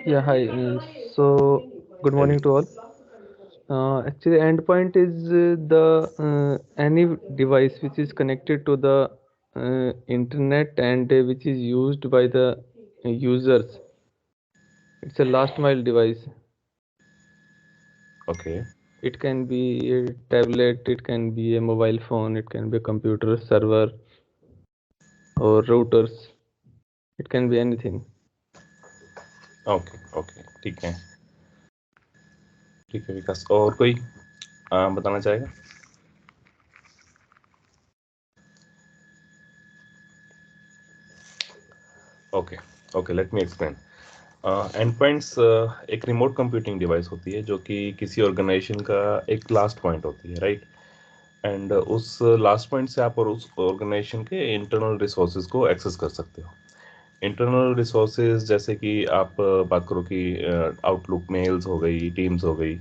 Yeah, hi. So, good Tell morning me. to all. Actually, endpoint is the any device which is connected to the internet and which is used by the users. It's a last mile device. Okay. It can be a tablet, it can be a mobile phone, it can be a computer server or routers. It can be anything. Okay okay ठीक है। ठीक है विकास, और कोई बताना चाहेगा? Okay okay, let me explain. And points एक remote computing device होती है जो कि किसी ऑर्गेनाइजेशन का एक लास्ट पॉइंट होती है, राइट? एंड उस लास्ट पॉइंट से आप और उस ऑर्गेनाइजेशन के इंटरनल रिसोर्सेज को एक्सेस कर सकते हो। इंटरनल रिसोर्सेज जैसे कि आप बात करो कि आउटलुक मेल्स हो गई, टीम्स हो गई,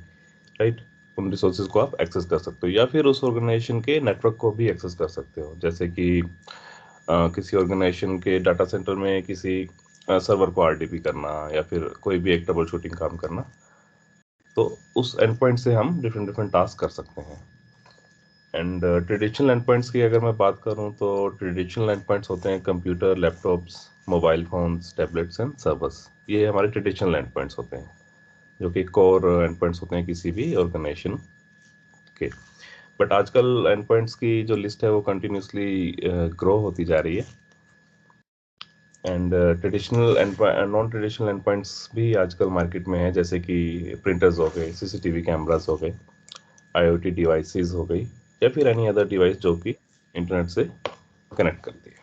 राइट? उन रिसोर्सेज को आप एक्सेस कर सकते हो, या फिर उस ऑर्गेनाइजेशन के नेटवर्क को भी एक्सेस कर सकते हो। जैसे कि किसी ऑर्गेनाइजेशन के डाटा सेंटर में किसी सर्वर को आरडीपी करना, या फिर कोई भी एक ट्रबल शूटिंग काम करना, तो उस एंड पॉइंट से हम डिफरेंट डिफरेंट टास्क कर सकते हैं। एंड ट्रेडिशनल एंड पॉइंट्स की अगर मैं बात करूं तो ट्रेडिशनल एंड पॉइंट्स होते हैं computer, laptops, mobile phones, tablets and servers. ये हमारे ट्रेडिशनल एंड पॉइंट्स होते हैं जो कि कोर एंड पॉइंट्स होते हैं किसी भी ऑर्गेनाइजेशन के। बट आजकल एंड पॉइंट्स की जो लिस्ट है वो कंटिन्यूसली ग्रो होती जा रही है। And traditional and non traditional and points भी आजकल मार्केट में है, जैसे कि प्रिंटर्स हो गए, सीसीटीवी कैमरास हो गए, आईओटी डिवाइसेस हो गई, या फिर एनी अदर डिवाइस जो कि इंटरनेट से कनेक्ट करती है।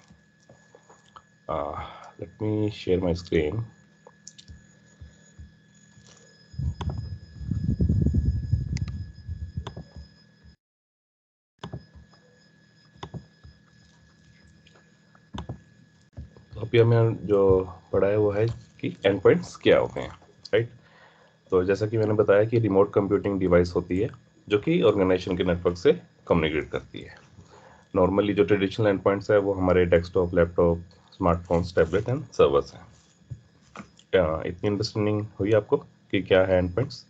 Let me share my screen. तो अभी हमें जो पढ़ा है वो है कि एंड पॉइंट्स क्या होते हैं, राइट? तो जैसा कि मैंने बताया कि रिमोट कंप्यूटिंग डिवाइस होती है जो कि ऑर्गेनाइजेशन के नेटवर्क से कम्युनिकेट करती है। नॉर्मली जो ट्रेडिशनल एंड पॉइंट्स है वो हमारे desktop, laptop, smartphones, tablet and servers हैं। इतनी अंडरस्टैंडिंग हुई आपको कि क्या है and points?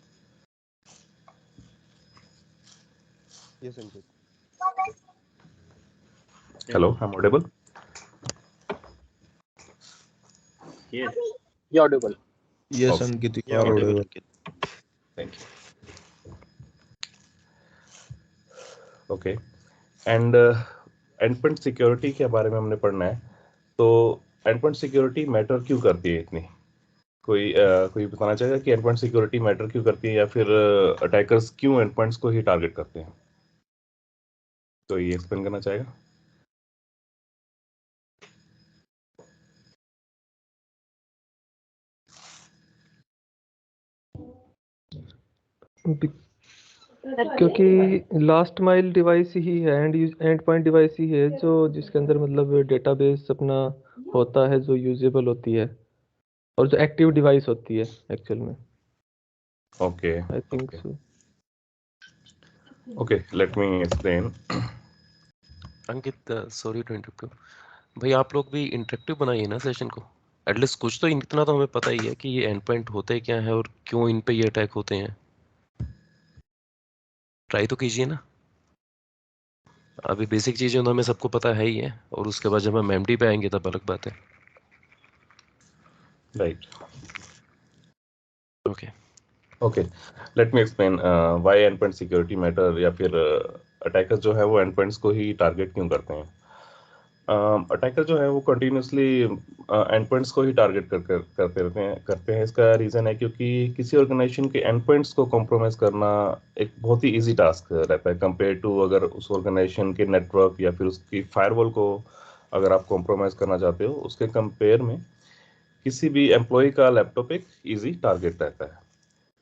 Yes, Ankit. Hello, I am audible? Yes. You're audible. Yes, okay, Ankit, you Yeah, are audible. audible. Thank you. Okay, and endpoint security के बारे में हमने पढ़ना है। तो एंडपॉइंट सिक्योरिटी मैटर क्यों करती है इतनी? कोई बताना चाहेगा कि एंडपॉइंट सिक्योरिटी मैटर क्यों करती है, या फिर अटैकर्स क्यों एंडपॉइंट्स को ही टारगेट करते हैं? तो ये एक्सप्लेन करना चाहेगा? क्योंकि लास्ट माइल डिवाइस ही है, एंड पॉइंट डिवाइस ही है जो जिसके अंदर मतलब डेटाबेस अपना होता है, जो यूजेबल होती है और जो एक्टिव डिवाइस होती है एक्चुअल में। Okay I think okay so. Okay, let me explain. Ankit, sorry to interrupt you. भाई आप लोग भी इंटरेक्टिव बनाइए ना सेशन को। एटलीस्ट कुछ तो इतना तो हमें पता ही है कि ये एंड पॉइंट होते क्या है और क्यों इन पे ये अटैक होते हैं। ट्राई तो कीजिए ना। अभी बेसिक चीजें तो हमें सबको पता है ही है, और उसके बाद जब हम एमडी पे आएंगे तब अलग बात है। Right, okay. Okay, let me explain why endpoint security matter, या फिर अटैकर्स जो है वो एंडपॉइंट्स को ही टारगेट क्यों करते हैं। अटैकर जो है वो कंटिन्यूसली एंडपॉइंट्स को ही टारगेट करते हैं। इसका रीज़न है क्योंकि किसी ऑर्गेनाइजेशन के एंडपॉइंट्स को कॉम्प्रोमाइज करना एक बहुत ही इजी टास्क रहता है कंपेयर टू अगर उस ऑर्गेनाइजेशन के नेटवर्क या फिर उसकी फायरवॉल को अगर आप कॉम्प्रोमाइज करना चाहते हो, उसके कंपेयर में किसी भी एम्प्लॉय का लैपटॉप एक ईजी टारगेट रहता है,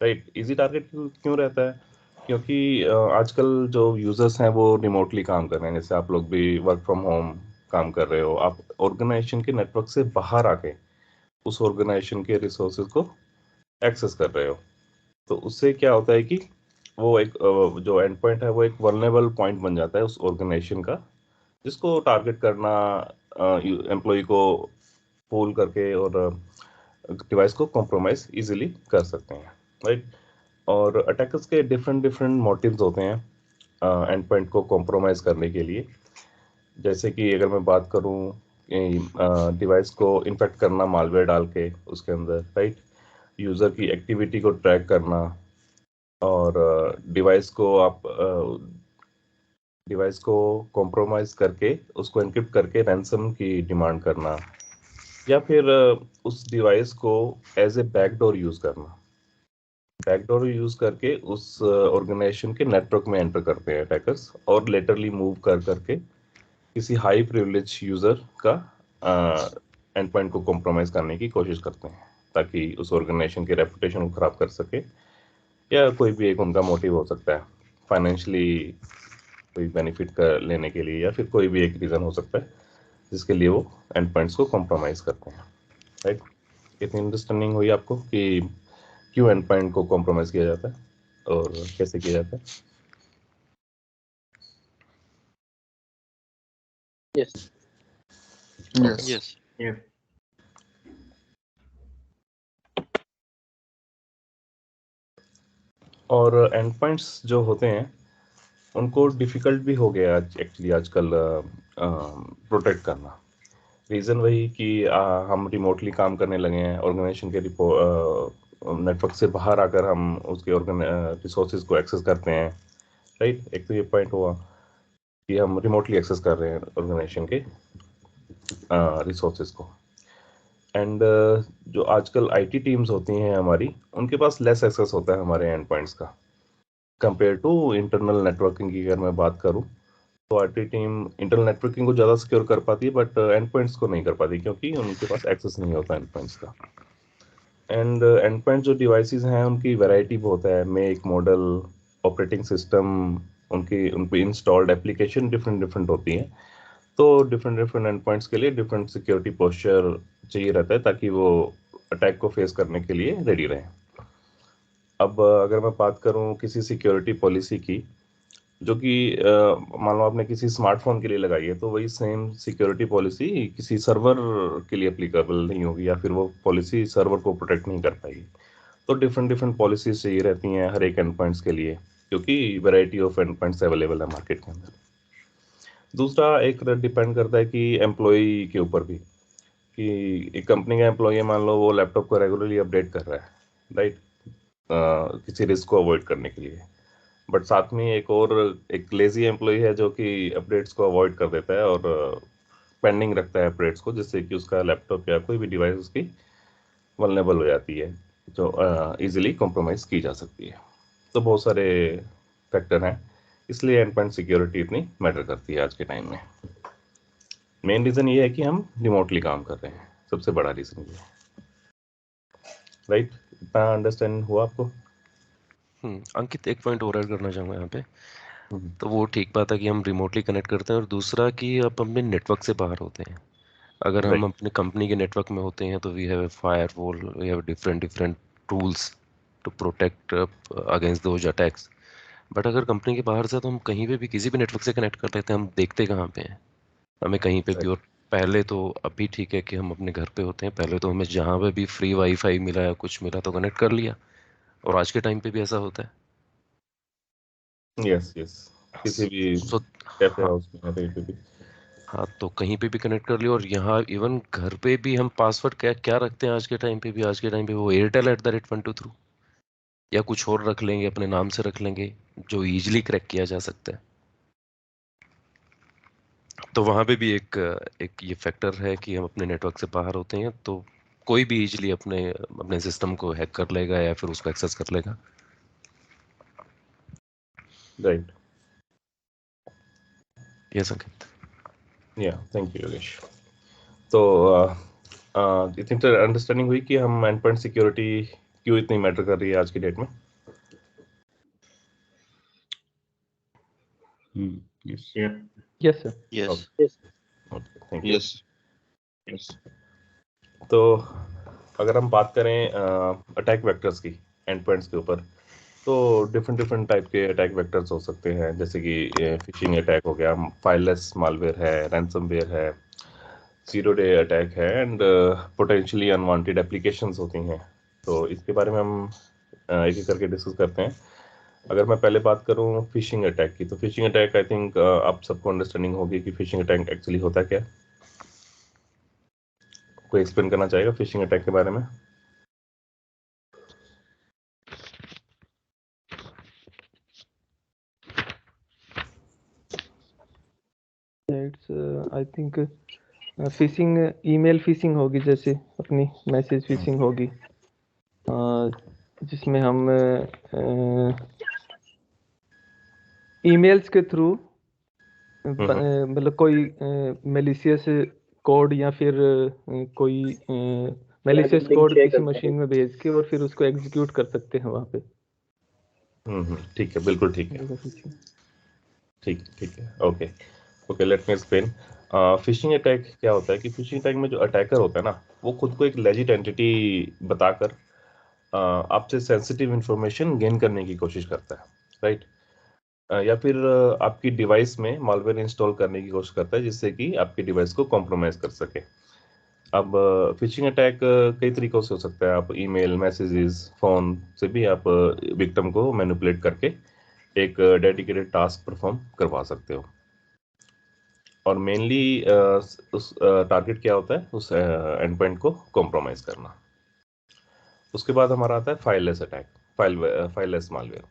राइट? ईजी टारगेट क्यों रहता है? क्योंकि आजकल जो यूजर्स हैं वो रिमोटली काम कर रहे हैं, जैसे आप लोग भी वर्क फ्रॉम होम काम कर रहे हो, आप ऑर्गेनाइजेशन के नेटवर्क से बाहर आके उस ऑर्गेनाइजेशन के रिसोर्सेज को एक्सेस कर रहे हो। तो उससे क्या होता है कि वो एक जो एंड पॉइंट है वो एक वल्नरेबल पॉइंट बन जाता है उस ऑर्गेनाइजेशन का, जिसको टारगेट करना एम्प्लॉय को फोल करके और डिवाइस को कॉम्प्रोमाइज इजीली कर सकते हैं, राइट। और अटैकर्स के डिफरेंट डिफरेंट मोटिव्स होते हैं एंड पॉइंट को कॉम्प्रोमाइज करने के लिए। जैसे कि अगर मैं बात करूं डिवाइस को इन्फेक्ट करना मालवेयर डाल के उसके अंदर, राइट, यूज़र की एक्टिविटी को ट्रैक करना, और डिवाइस को कॉम्प्रोमाइज करके उसको एनक्रिप्ट करके रैंसम की डिमांड करना, या फिर उस डिवाइस को एज ए बैकडोर यूज़ करना। बैकडोर यूज़ करके उस ऑर्गेनाइजेशन के नेटवर्क में एंटर करते हैं अटैकर्स, और लेटरली मूव कर करके किसी हाई प्रिविलेज यूज़र का एंड पॉइंट को कॉम्प्रोमाइज़ करने की कोशिश करते हैं, ताकि उस ऑर्गेनाइजेशन के रेपुटेशन को ख़राब कर सके, या कोई भी एक उनका मोटिव हो सकता है, फाइनेंशियली कोई बेनिफिट कर लेने के लिए, या फिर कोई भी एक रीज़न हो सकता है जिसके लिए वो एंड पॉइंट्स को कॉम्प्रोमाइज़ करते हैं, राइट। इतनी अंडरस्टैंडिंग हुई आपको कि क्यों एंड पॉइंट को कॉम्प्रोमाइज़ किया जाता है और कैसे किया जाता है? Yes. Okay. Yes. Yeah. और एंड पॉइंट्स जो होते हैं उनको डिफ़िकल्ट भी हो गया एक्चुअली आजकल प्रोटेक्ट करना। रीज़न वही कि हम रिमोटली काम करने लगे हैं, ऑर्गेनाइजेशन के नेटवर्क से बाहर आकर हम उसके रिसोर्सेज को एक्सेस करते हैं, राइट। एक तो ये पॉइंट हुआ कि हम रिमोटली एक्सेस कर रहे हैं ऑर्गेनाइजेशन के रिसोर्सेज को। एंड जो आजकल आईटी टीम्स होती हैं हमारी, उनके पास लेस एक्सेस होता है हमारे एंड पॉइंट्स का कंपेयर टू इंटरनल नेटवर्किंग की। अगर मैं बात करूं तो आईटी टीम इंटरनल नेटवर्किंग को ज़्यादा सिक्योर कर पाती है, बट एंड पॉइंट्स को नहीं कर पाती, क्योंकि उनके पास एक्सेस नहीं होता एंड पॉइंट्स का। एंड एंड पॉइंट जो डिवाइसेस हैं उनकी वैरायटी बहुत है, मेक, मॉडल, ऑपरेटिंग सिस्टम, उन पे इंस्टॉल्ड एप्लीकेशन डिफरेंट डिफरेंट होती हैं। तो डिफरेंट डिफरेंट एंड पॉइंट्स के लिए डिफरेंट सिक्योरिटी पोस्चर चाहिए रहता है, ताकि वो अटैक को फेस करने के लिए रेडी रहें। अब अगर मैं बात करूं किसी सिक्योरिटी पॉलिसी की, जो कि मान लो आपने किसी स्मार्टफोन के लिए लगाई है, तो वही सेम सिक्योरिटी पॉलिसी किसी सर्वर के लिए एप्लीकेबल नहीं होगी, या फिर वो पॉलिसी सर्वर को प्रोटेक्ट नहीं कर पाएगी। तो डिफरेंट डिफरेंट पॉलिसीज चाहिए रहती हैं हर एक एंड पॉइंट्स के लिए, क्योंकि variety of and points available है मार्केट के अंदर। दूसरा एक डिपेंड करता है कि एम्प्लॉय के ऊपर भी, कि एक कंपनी का एम्प्लॉय मान लो वो लैपटॉप को रेगुलरली अपडेट कर रहा है, राइट, किसी रिस्क को अवॉइड करने के लिए, बट साथ में एक लेजी एम्प्लॉय है जो कि अपडेट्स को अवॉइड कर देता है और पेंडिंग रखता है अपडेट्स को, जिससे कि उसका लैपटॉप या कोई भी डिवाइस उसकी वल्नरेबल हो जाती है, जो इजीली कॉम्प्रोमाइज की जा सकती है। तो बहुत सारे फैक्टर हैं, इसलिए एंड पॉइंट सिक्योरिटी इतनी मैटर करती है आज के टाइम में। मेन रीज़न ये है कि हम रिमोटली काम कर रहे हैं, सबसे बड़ा रीज़न ये है, राइट। इतना अंडरस्टैंड हुआ आपको? अंकित एक पॉइंट और ऐड करना चाहूँगा यहाँ पे। हम्म, तो वो ठीक बात है कि हम रिमोटली कनेक्ट करते हैं, और दूसरा कि आप अपने नेटवर्क से बाहर होते हैं। अगर हम राइट, अपने कंपनी के नेटवर्क में होते हैं तो we have a firewall, we have different different tools to protect against those attacks. But अगर कंपनी के बाहर से, तो हम कहीं पे भी किसी भी नेटवर्क से कनेक्ट कर लेते हैं, हम देखते कहाँ पे हैं, हमें कहीं पे भी। राइट, और पहले तो, अभी ठीक है कि हम अपने घर पे होते हैं, पहले तो हमें जहाँ पे भी फ्री वाईफाई मिला या कुछ मिला तो कनेक्ट कर लिया, और आज के टाइम पे भी ऐसा होता है। यस यस, किसी भी सो कैफे हाँ, हाउस में या कहीं पे भी। हाँ, तो कहीं पे भी कनेक्ट कर लिया। और यहाँ इवन घर पे भी हम पासवर्ड क्या क्या रखते हैं आज के टाइम पे भी, आज के टाइम पे वो airtel@123 या कुछ और रख लेंगे, अपने नाम से रख लेंगे, जो इजीली क्रैक किया जा सकता है। तो वहाँ पे भी एक एक ये फैक्टर है कि हम अपने नेटवर्क से बाहर होते हैं, तो कोई भी इजीली अपने अपने सिस्टम को हैक कर लेगा या फिर उसको एक्सेस कर लेगा। राइट, ये संकेत। या थैंक यू योगेश। तो इतनी अंडरस्टैंडिंग हुई कि हम एंड पॉइंट सिक्योरिटी क्यों इतनी मैटर कर रही है आज की डेट में। Yes. Yeah. Yes, sir. Yes. Okay, thank you. Yes. Yes. तो अगर हम बात करें अटैक वेक्टर्स की एंड पॉइंट्स के ऊपर, तो डिफरेंट डिफरेंट टाइप के अटैक वेक्टर्स हो सकते हैं, जैसे कि फिशिंग अटैक हो गया, फाइललेस मालवेयर है, रैंसमवेयर है, जीरो डे अटैक है एंड पोटेंशियली अनवांटेड एप्लीकेशंस होती हैं। तो इसके बारे में हम एक एक करके डिस्कस करते हैं। अगर मैं पहले बात करूं फिशिंग अटैक की, तो फिशिंग अटैक आई थिंक आप सबको अंडरस्टैंडिंग होगी कि फिशिंग अटैक एक्चुअली होता क्या है। कोई एक्सप्लेन करना चाहेगा फिशिंग अटैक के बारे में? It's I think fishing, email fishing होगी, जैसे अपनी मैसेज फिशिंग होगी, जिसमें हम ईमेल्स के थ्रू मतलब कोई मेलिशियस कोड या फिर कोई मेलिशियस कोड किसी मशीन में भेज के और फिर उसको एग्जीक्यूट कर सकते हैं वहाँ पे। ठीक है, बिल्कुल ठीक है, ठीक है, okay okay, let me explain. Phishing attack क्या होता है कि फिशिंग अटैक में जो अटैकर होता है ना, वो खुद को एक लेजिट एंटिटी बताकर आपसे सेंसिटिव इंफॉर्मेशन गेन करने की कोशिश करता है, राइट? या फिर आपकी डिवाइस में मालवेयर इंस्टॉल करने की कोशिश करता है जिससे कि आपकी डिवाइस को कॉम्प्रोमाइज कर सके। अब फिशिंग अटैक कई तरीकों से हो सकता है। आप ईमेल, मैसेजेस, फोन से भी आप विक्टिम को मैनिपुलेट करके एक डेडिकेटेड टास्क परफॉर्म करवा सकते हो। और मेनली उस टारगेट क्या होता है, उस एंड पॉइंट को कॉम्प्रोमाइज करना। उसके बाद हमारा आता है फाइललेस अटैक, फाइललेस मालवेयर।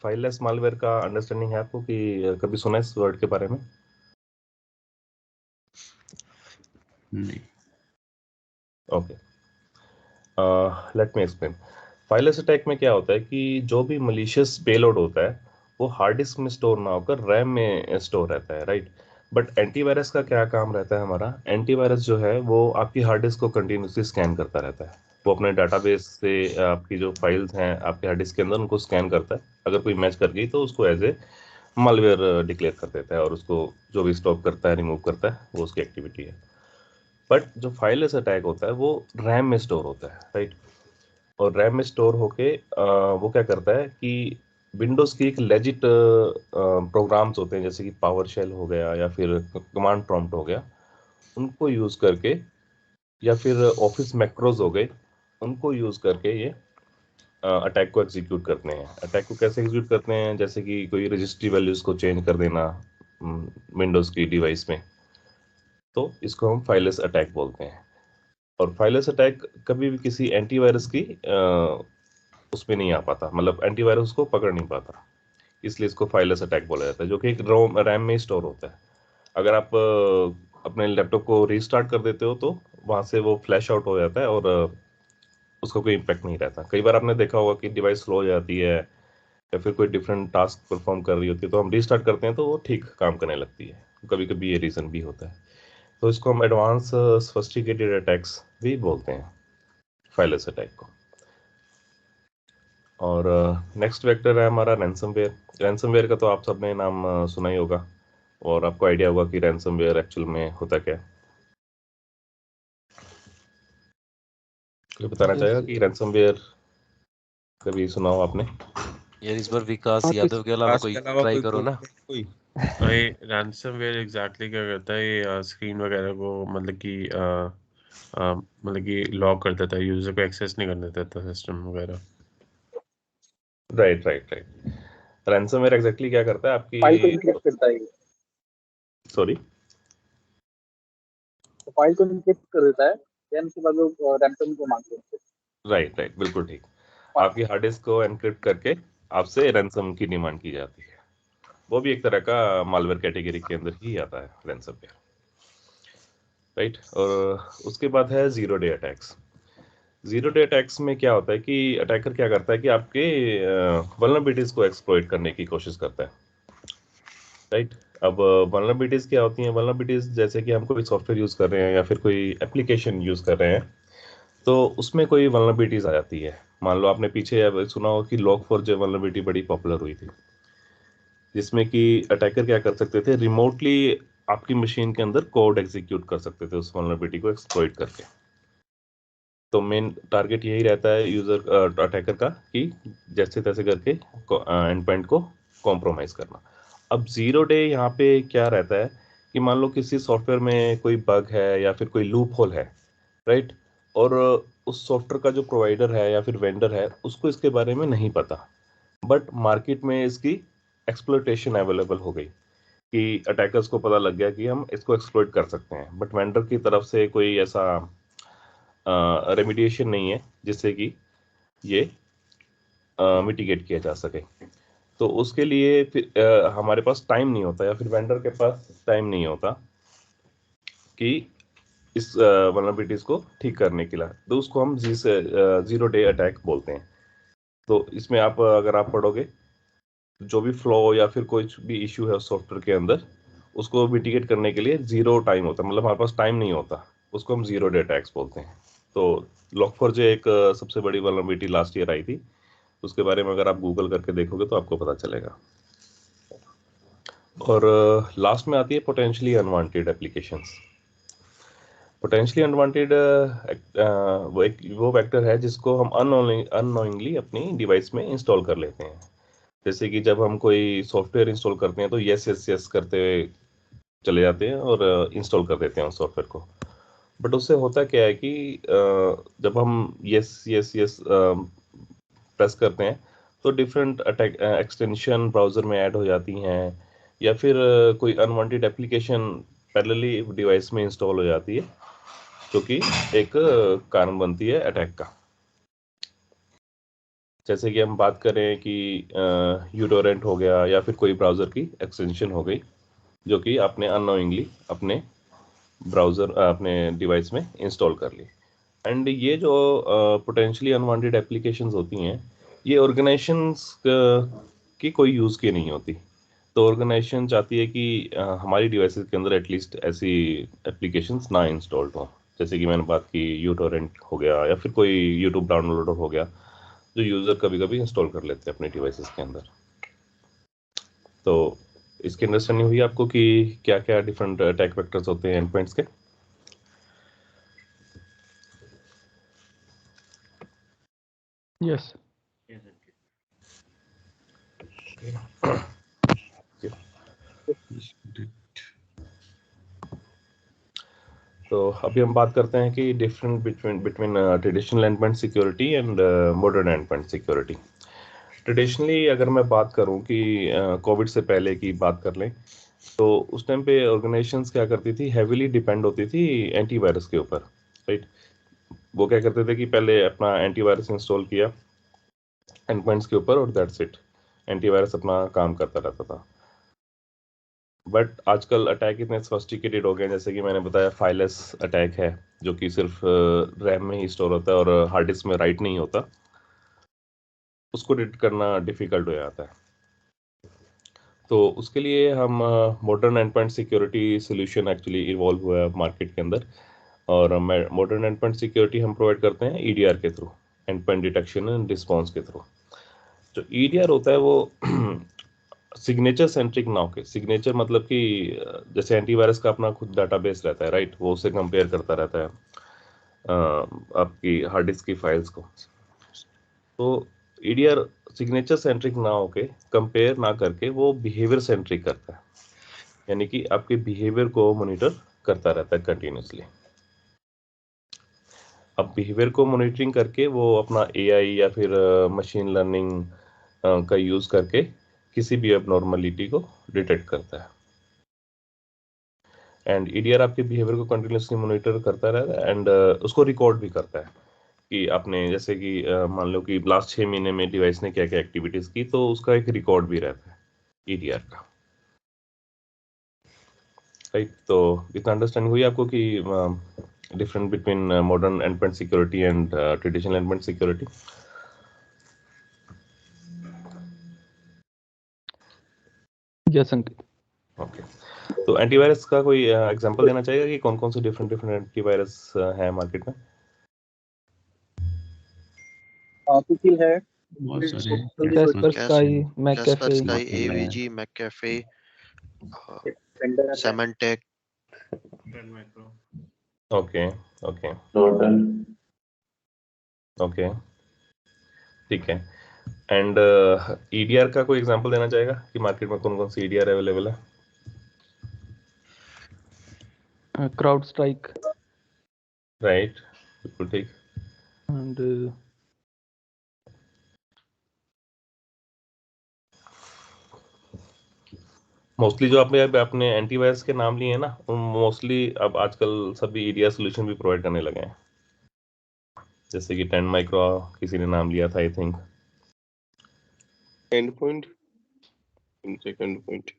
फाइललेस मालवेयर का अंडरस्टैंडिंग है आपको कि कभी सुना है इस वर्ड के बारे में? नहीं। Okay, let me explain. Fileless attack में क्या होता है कि जो भी मलिशियस पेलोड होता है वो हार्ड डिस्क में स्टोर ना होकर रैम में स्टोर रहता है, राइट? बट एंटीवायरस का क्या काम रहता है हमारा? एंटीवायरस जो है वो आपकी हार्ड डिस्क को कंटिन्यूसली स्कैन करता रहता है। वो अपने डाटाबेस से आपकी जो फाइल्स हैं आपके हार्ड डिस्क के अंदर उनको स्कैन करता है। अगर कोई मैच कर गई तो उसको एज ए मालवेयर डिक्लेयर कर देता है और उसको जो भी स्टॉप करता है, रिमूव करता है, वो उसकी एक्टिविटी है। बट जो फाइललेस अटैक होता है वो रैम में स्टोर होता है, राइट? और रैम में स्टोर होके वो क्या करता है कि विंडोज़ की एक लेजिट प्रोग्राम्स होते हैं जैसे कि पावर शेल हो गया या फिर कमांड प्रॉम्प्ट हो गया, उनको यूज़ करके, या फिर ऑफिस मैक्रोज हो गए, उनको यूज़ करके ये अटैक को एग्जीक्यूट करते हैं। अटैक को कैसे एग्जीक्यूट करते हैं? जैसे कि कोई रजिस्ट्री वैल्यूज़ को चेंज कर देना विंडोज़ की डिवाइस में, तो इसको हम फाइललेस अटैक बोलते हैं। और फाइललेस अटैक कभी भी किसी एंटीवायरस की उसमें नहीं आ पाता, मतलब एंटीवायरस उसको पकड़ नहीं पाता, इसलिए इसको फाइललेस अटैक बोला जाता है, जो कि एक रैम में स्टोर होता है। अगर आप अपने लैपटॉप को रीस्टार्ट कर देते हो तो वहाँ से वो फ्लैश आउट हो जाता है और उसका कोई इम्पैक्ट नहीं रहता। कई बार आपने देखा होगा कि डिवाइस स्लो हो जाती है या फिर कोई डिफरेंट टास्क परफॉर्म कर रही होती है, तो हम रीस्टार्ट करते हैं तो वो ठीक काम करने लगती है। कभी कभी ये रीज़न भी होता है। तो इसको हम एडवांस सोफिस्टिकेटेड अटैक्स भी बोलते हैं, फाइललेस अटैक को। और नेक्स्ट वेक्टर है हमारा रैंसमवेयर। रैंसमवेयर का तो आप सबने नाम सुना ही होगा और आपको आइडिया होगा कि रैंसमवेयर एक्चुअल में होता क्या है। कोई बताना चाहेगा कि रैंसमवेयर कभी सुना हो आपने? यार इस बार विकास हाँ, तो यादव के अलावा विकास कोई के अलावा ट्राई कोई करो बोल ना। कोई। ये रैंसमवेयर एग्जैक्टली क्या करता है? ये स्क्रीन वगैरह को मतलब कि लॉक कर देता है, यूजर को एक्सेस नहीं करने देता सिस्टम वगैरह। Right right right. Ransomware exactly क्या करता है फाइल को आपकी? इनक्रिप्ट करता है ये। सॉरी, तो फाइल को इनक्रिप्ट कर देता है, देन उसके बाद वो रैंसम को मांगते हैं। राइट राइट, बिल्कुल ठीक। आपकी हार्ड डिस्क को एनक्रिप्ट करके आपसे रैंसम की डिमांड की जाती है। वो भी एक तरह का मालवेयर कैटेगरी के अंदर ही आता है रैंसमवेयर, राइट? और उसके बाद है zero day attacks. Zero day attacks में क्या होता है कि अटैकर क्या करता है कि आपके वल्नरेबिलिटीज को एक्सप्लॉइट करने की कोशिश करता है, राइट? अब वल्नरेबिलिटीज क्या होती हैं? वल्नरेबिलिटीज जैसे कि हम कोई सॉफ्टवेयर यूज़ कर रहे हैं या फिर कोई एप्लीकेशन यूज़ कर रहे हैं, तो उसमें कोई वल्नरेबिलिटीज आ जाती है। मान लो आपने पीछे सुना हो कि log4j वल्नरेबिलिटी बड़ी पॉपुलर हुई थी, जिसमें कि अटैकर क्या कर सकते थे, रिमोटली आपकी मशीन के अंदर कोड एग्जीक्यूट कर सकते थे उस वल्नरेबिलिटी को एक्सप्लॉइट करके। तो मेन टारगेट यही रहता है यूजर अटैकर का कि जैसे तैसे करके एंड पॉइंट को कॉम्प्रोमाइज करना। अब जीरो डे यहाँ पे क्या रहता है कि मान लो किसी सॉफ्टवेयर में कोई बग है या फिर कोई लूप होल है, राइट, और उस सॉफ्टवेयर का जो प्रोवाइडर है या फिर वेंडर है उसको इसके बारे में नहीं पता, बट मार्केट में इसकी एक्सप्लॉइटेशन अवेलेबल हो गई कि अटैकर्स को पता लग गया कि हम इसको एक्सप्लॉइट कर सकते हैं, बट वेंडर की तरफ से कोई ऐसा रेमिडिएशन नहीं है जिससे कि ये मिटिगेट किया जा सके। तो उसके लिए फिर हमारे पास टाइम नहीं होता या फिर वेंडर के पास टाइम नहीं होता कि इस वल्नरेबिलिटीज को ठीक करने के लिए, तो उसको हम जीरो डे अटैक बोलते हैं। तो इसमें अगर आप पढ़ोगे जो भी फ्लॉ या फिर कोई भी इश्यू है उस सॉफ्टवेयर के अंदर, उसको मिटिगेट करने के लिए जीरो टाइम होता है, मतलब हमारे पास टाइम नहीं होता, उसको हम जीरो डे अटैक्स बोलते हैं। तो लॉक4j एक सबसे बड़ी वल्नरेबिलिटी लास्ट ईयर आई थी, उसके बारे में अगर आप गूगल करके देखोगे तो आपको पता चलेगा। और लास्ट में आती है potentially unwanted applications. Potentially unwanted वो वेक्टर है जिसको हम अननोइंगली अपनी डिवाइस में इंस्टॉल कर लेते हैं। जैसे कि जब हम कोई सॉफ्टवेयर इंस्टॉल करते हैं तो यस यस यस करते हुए चले जाते हैं और इंस्टॉल कर देते हैं उस सॉफ्टवेयर को, बट उससे होता क्या है कि जब हम यस यस यस प्रेस करते हैं तो डिफरेंट अटैक एक्सटेंशन ब्राउज़र में ऐड हो जाती हैं या फिर कोई अनवांटेड एप्लीकेशन पैरेलली डिवाइस में इंस्टॉल हो जाती है, जो कि एक कारण बनती है अटैक का। जैसे कि हम बात करें कि यूटोरेंट हो गया या फिर कोई ब्राउज़र की एक्सटेंशन हो गई जो कि आपने अननोइंगली अपने ब्राउज़र अपने डिवाइस में इंस्टॉल कर ली। एंड ये जो पोटेंशियली अनवांटेड एप्लीकेशंस होती हैं, ये ऑर्गेनाइजेशंस की कोई यूज़ की नहीं होती। तो ऑर्गेनाइजेशन चाहती है कि हमारी डिवाइसेस के अंदर एटलीस्ट ऐसी एप्लीकेशंस ना इंस्टॉल्ड हो। जैसे कि मैंने बात की यूटोरेंट हो गया या फिर कोई यूट्यूब डाउनलोडर हो गया जो यूज़र कभी कभी इंस्टॉल कर लेते हैं अपने डिवाइसेस के अंदर। तो इसकी अंडरस्टैंडिंग हुई आपको कि क्या क्या डिफरेंट अटैक वेक्टर्स होते हैं एंडपॉइंट्स के? Yes. तो अभी हम बात करते हैं कि different between traditional endpoint security and modern endpoint security. Traditionally अगर मैं बात करूं कि कोविड से पहले की बात कर लें तो उस टाइम पे ऑर्गेनाइजेशंस क्या करती थी, हैविली डिपेंड होती थी एंटीवायरस के ऊपर, राइट। वो क्या करते थे कि पहले अपना एंटीवायरस इंस्टॉल किया एंडपॉइंट्स के ऊपर और दैट्स इट, एंटीवायरस अपना काम करता रहता था। बट आजकल अटैक इतने सोफिस्टिकेटेड हो गए हैं, जैसे कि मैंने बताया फाइललेस अटैक है जो कि सिर्फ रैम में ही स्टोर होता है और हार्ड डिस्क में राइट नहीं होता, उसको डिटेक्ट करना डिफिकल्ट हो जाता है। तो उसके लिए हम modern endpoint security solution actually evolve हुआ है मार्केट के अंदर, और मॉडर्न एंडपॉइंट सिक्योरिटी हम प्रोवाइड करते हैं ईडीआर के through, endpoint detection and response के थ्रू। जो ईडीआर होता है वो सिग्नेचर सेंट्रिक ना होके, सिग्नेचर मतलब कि जैसे एंटीवायरस का अपना खुद डाटाबेस रहता है, राइट, वो उससे कंपेयर करता रहता है आपकी हार्ड डिस्क की फाइल्स को। तो ईडीआर सिग्नेचर सेंट्रिक ना होके, कंपेयर ना करके, वो बिहेवियर सेंट्रिक करता है, यानी कि आपके बिहेवियर को मॉनिटर करता रहता है कंटिन्यूसली। अब बिहेवियर को मॉनिटरिंग करके वो अपना एआई या फिर मशीन लर्निंग का यूज़ करके किसी भी एबनॉर्मलिटी को डिटेक्ट करता है। एंड ईडीआर आपके बिहेवियर को कंटिन्यूसली मॉनिटर करता रहता है एंड उसको रिकॉर्ड भी करता है कि आपने जैसे कि मान लो कि लास्ट 6 महीने में डिवाइस ने क्या क्या एक्टिविटीज़ की, तो उसका एक रिकॉर्ड भी रहता है ईडीआर का, राइट। तो इतना अंडरस्टैंडिंग हुई आपको कि different between modern endpoint security and traditional endpoint security? Yes, Ankit. Okay. तो एंटीवायरस का कोई एग्जांपल देना चाहेगा कि कौन कौन से डिफरेंट डिफरेंट एंटीवायरस है मार्केट में? कुकिल है, बहुत सारे Kaspersky, McAfee. Kaspersky, AVG, McAfee, vendor है, Symantec. ओके ओके ओके, ठीक है। एंड ईडीआर का कोई एग्जांपल देना चाहेगा कि मार्केट में कौन कौन सी ईडीआर अवेलेबल है? CrowdStrike राइट, बिल्कुल ठीक। and मोस्टली जो आपने एंटीवायरस के नाम लिए हैं ना, मोस्टली अब आजकल सभी ईडीआर सोल्यूशन भी प्रोवाइड करने लगे हैं, जैसे कि 10 माइक्रो किसी ने नाम लिया था I think. And point, and point.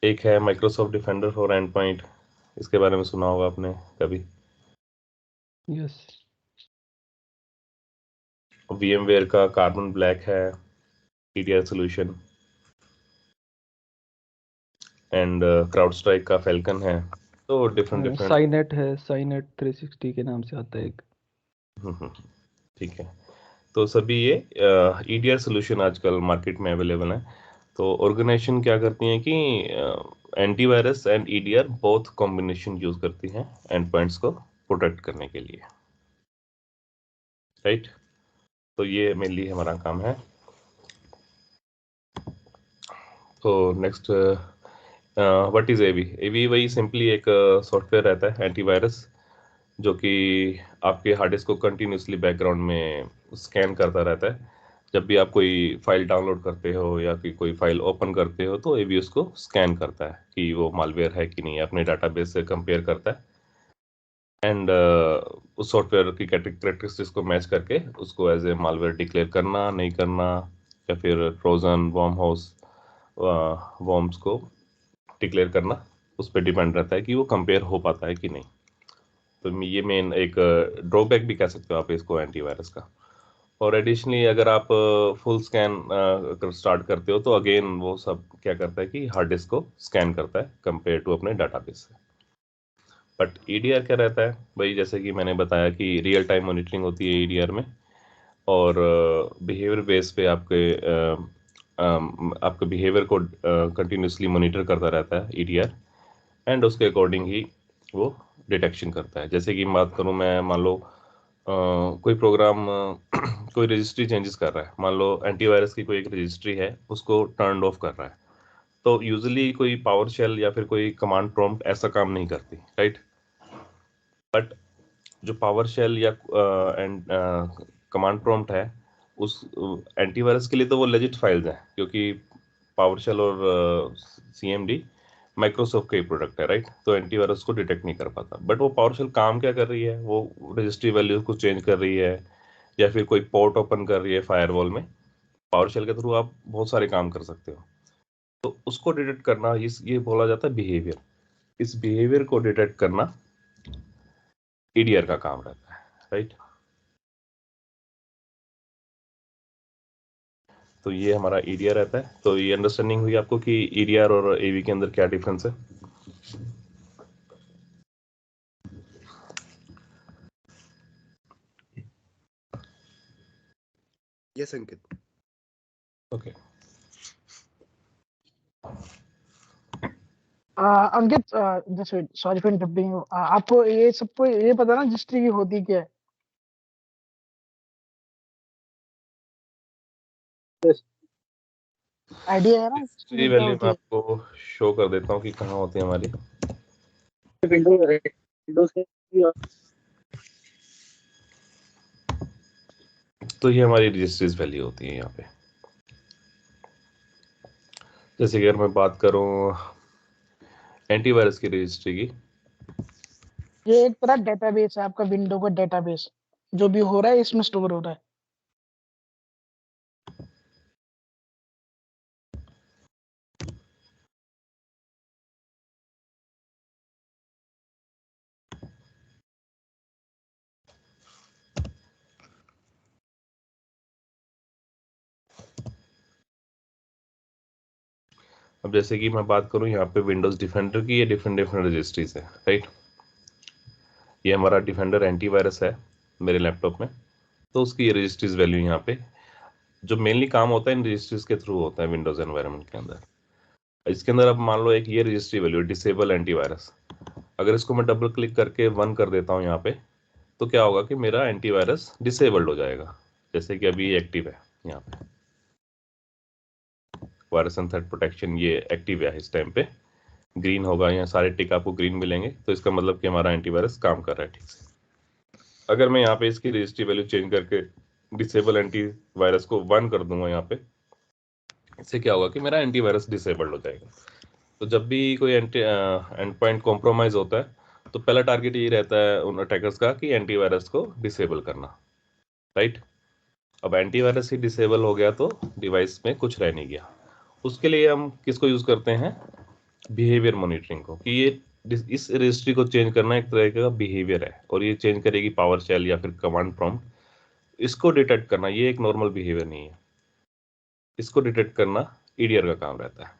एक है Microsoft defender for and point, इसके बारे में सुना होगा आपने कभी। yes, VMware का कार्बन ब्लैक है ईडीआर सोल्यूशन, एंड CrowdStrike का फैल्कन है। तो डिफरेंट Cynet है, Cynet 360 के नाम से आता है एक। ठीक है। तो सभी ये ईडीआर सोल्यूशन आजकल मार्केट में अवेलेबल है। तो ऑर्गेनाइजेशन क्या करती हैं कि antivirus and EDR both combination use करती हैं एंड पॉइंट्स को प्रोटेक्ट करने के लिए, राइट। तो ये मेनली हमारा काम है। तो नेक्स्ट, व्हाट इज एवी? एवी वही सिंपली एक सॉफ्टवेयर रहता है एंटीवायरस, जो कि आपके हार्ड डिस्क को कंटिन्यूसली बैकग्राउंड में स्कैन करता रहता है। जब भी आप कोई फाइल डाउनलोड करते हो या कि कोई फाइल ओपन करते हो तो एवी उसको स्कैन करता है कि वो मालवेयर है कि नहीं, अपने डाटाबेस से कंपेयर करता है एंड उस सॉफ्टवेयर की कैरेक्टरिस्टिक्स को मैच करके उसको एज ए मालवेयर डिक्लेयर करना नहीं करना, या फिर ट्रोजन वॉर्म हाउस वॉर्म्स को डिक्लेयर करना, उस पर डिपेंड रहता है कि वो कंपेयर हो पाता है कि नहीं। तो ये मेन एक ड्रॉबैक भी कह सकते हो आप इसको एंटीवायरस का। और एडिशनली अगर आप फुल स्कैन अगर स्टार्ट करते हो तो अगेन वो सब क्या करता है कि हार्ड डिस्क को स्कैन करता है कंपेयर टू अपने डाटाबेस से। बट ईडीआर क्या रहता है भाई, जैसे कि मैंने बताया कि रियल टाइम मॉनिटरिंग होती है ईडीआर में, और बिहेवियर बेस पे आपके बिहेवियर को कंटिन्यूसली मॉनिटर करता रहता है ईडीआर, एंड उसके अकॉर्डिंग ही वो डिटेक्शन करता है। जैसे कि बात करूं मैं, मान लो कोई प्रोग्राम कोई रजिस्ट्री चेंजेस कर रहा है, मान लो एंटीवायरस की कोई एक रजिस्ट्री है उसको टर्न ऑफ कर रहा है, तो यूजुअली कोई पावर शेल या फिर कोई कमांड प्रॉम्प्ट ऐसा काम नहीं करती, राइट। बट जो पावर शेल या एंड कमांड प्रॉम्प्ट है उस एंटीवायरस के लिए तो वो लेजिट फाइल्स हैं, क्योंकि पावर शेल और सीएमडी माइक्रोसॉफ्ट का ही प्रोडक्ट है, राइट। तो एंटीवायरस को डिटेक्ट नहीं कर पाता। बट वो पावर शेल काम क्या कर रही है, वो रजिस्ट्री वैल्यूज को चेंज कर रही है या फिर कोई पोर्ट ओपन कर रही है फायरवॉल में। पावर शेल के थ्रू आप बहुत सारे काम कर सकते हो, तो उसको डिटेक्ट करना ये बोला जाता है बिहेवियर। इस बिहेवियर को डिटेक्ट करना ईडीआर का काम रहता है, राइट। तो ये हमारा ईडीआर रहता है। तो ये अंडरस्टैंडिंग हुई आपको कि ईडीआर और एवी के अंदर क्या डिफरेंस है। यस अंकित। ओके, अंकित, जैसे सॉरी फॉर इंटरप्टिंग, आपको ये सबको ये पता ना रजिस्ट्री की होती क्या है? आइडिया है ना रजिस्ट्री रजिस्ट्री क्या वैल्यू होती मैं है? आपको शो कर देता हूँ कि कहाँ होती है हमारी। विंडोज तो ये हमारी रजिस्ट्रीज वैल्यू होती है यहाँ पे। जैसे कि अगर मैं बात करूँ एंटीवायरस की रजिस्ट्री की, ये एक तरह डेटाबेस है आपका, विंडो का डेटाबेस, जो भी हो रहा है इसमें स्टोर हो रहा है। अब जैसे कि मैं बात करूँ यहाँ पे विंडोज डिफेंडर की, ये डिफरेंट डिफरेंट रजिस्ट्रीज है, राइट। ये हमारा डिफेंडर एंटीवायरस है मेरे लैपटॉप में, तो उसकी ये रजिस्ट्रीज वैल्यू यहाँ पे, जो मेनली काम होता है इन रजिस्ट्रीज के थ्रू होता है विंडोज एनवायरनमेंट के अंदर। इसके अंदर अब मान लो एक ये रजिस्ट्री वैल्यू डिसेबल एंटीवायरस, अगर इसको मैं डबल क्लिक करके 1 कर देता हूँ यहाँ पे, तो क्या होगा कि मेरा एंटीवायरस डिसेबल्ड हो जाएगा। जैसे कि अभी ये एक्टिव है, यहाँ पे वायरस एंड थ्रेट प्रोटेक्शन ये एक्टिव है इस टाइम पे, ग्रीन होगा या सारे टिक आपको ग्रीन मिलेंगे तो इसका मतलब कि हमारा एंटीवायरस काम कर रहा है ठीक से। अगर मैं यहाँ पे इसकी रजिस्ट्री वैल्यू चेंज करके डिसेबल एंटीवायरस को 1 कर दूंगा यहाँ पे, इससे क्या होगा कि मेरा एंटीवायरस डिसेबल्ड हो जाएगा। तो जब भी कोई एंड पॉइंट कॉम्प्रोमाइज होता है तो पहला टारगेट ये रहता है उन अटैकर्स का कि एंटीवायरस को डिसेबल करना, राइट। अब एंटीवायरस ही डिसेबल हो गया तो डिवाइस में कुछ रह नहीं गया। उसके लिए हम किसको यूज करते हैं, बिहेवियर मॉनिटरिंग को, कि ये इस रजिस्ट्री को चेंज करना एक तरह का बिहेवियर है और ये चेंज करेगी पावर शेल या फिर कमांड प्रॉम्प्ट। इसको डिटेक्ट करना ये एक नॉर्मल बिहेवियर नहीं है, इसको डिटेक्ट करना ईडीआर का काम रहता है।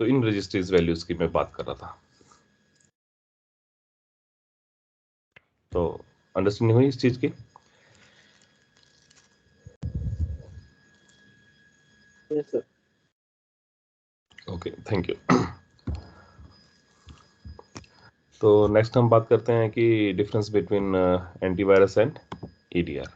तो इन रजिस्ट्रीज वैल्यूज की मैं बात कर रहा था। तो अंडरस्टैंडिंग हुई इस चीज की? Yes sir. Okay, thank you. तो नेक्स्ट हम बात करते हैं कि difference between antivirus and EDR.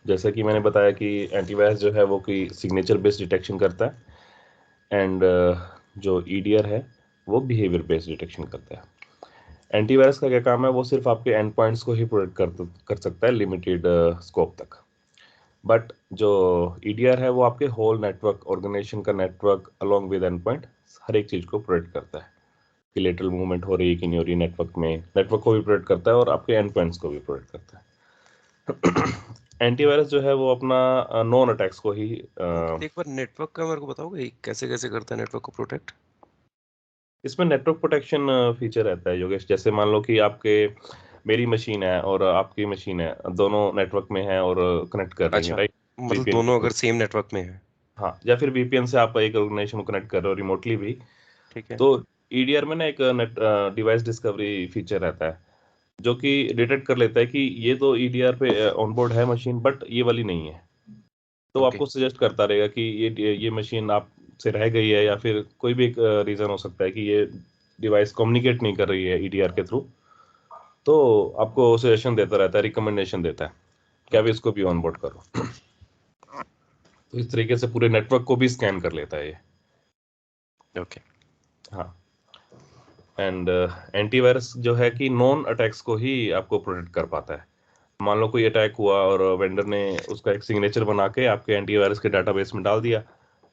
जैसा कि मैंने बताया कि एंटीवायरस जो है वो कोई सिग्नेचर बेस्ड डिटेक्शन करता है एंड जो ईडीआर है वो बिहेवियर बेस्ड डिटेक्शन करता है। एंटीवायरस का क्या काम है, वो सिर्फ आपके एंड पॉइंट्स को ही प्रोटेक्ट कर सकता है लिमिटेड स्कोप तक, बट जो ईडीआर है वो आपके होल नेटवर्क, ऑर्गेनाइजेशन का network along with endpoint, हर एक चीज को प्रोटेक्ट करता है कि लेटरल मूवमेंट हो रही है कि नहीं हो रही नेटवर्क में, नेटवर्क को भी प्रोटेक्ट करता है और आपके एंड पॉइंट्स को भी प्रोटेक्ट करता है। एंटीवायरस जो है वो अपना नॉन अटैक्स को ही एक बार नेटवर्क का मेरे को बताओगे कैसे कैसे करता है नेटवर्क को प्रोटेक्ट? इसमें नेटवर्क प्रोटेक्शन फीचर रहता है योगेश। जैसे मान लो कि आपके मेरी मशीन है और आपकी मशीन है, दोनों नेटवर्क में है और कनेक्ट कर रही है, अच्छा, राइट। मतलब दोनों अगर सेम नेटवर्क में है। हाँ, या फिर वीपीएन से आप एक ऑर्गेनाइजेशन को कनेक्ट कर रहे हो रिमोटली भी, ठीक है। तो ईडीआर में ना एक नेट डिवाइस डिस्कवरी फीचर रहता है जो कि डिटेक्ट कर लेता है कि ये तो ईडीआर पे ऑनबोर्ड है मशीन बट ये वाली नहीं है। तो ओके। आपको सजेस्ट करता रहेगा कि ये मशीन आप से रह गई है या फिर कोई भी एक रीजन हो सकता है कि ये डिवाइस कम्युनिकेट नहीं कर रही है ईडीआर के थ्रू, तो आपको सजेशन देता रहता है, रिकमेंडेशन देता है कि आप इसको भी ऑनबोर्ड करो। तो इस तरीके से पूरे नेटवर्क को भी स्कैन कर लेता है ये। ओके। हाँ, एंड एंटीवायरस जो है कि नॉन अटैक्स को ही आपको प्रोटेक्ट कर पाता है। मान लो कोई अटैक हुआ और वेंडर ने उसका एक सिग्नेचर बना के आपके एंटीवायरस के डाटाबेस में डाल दिया,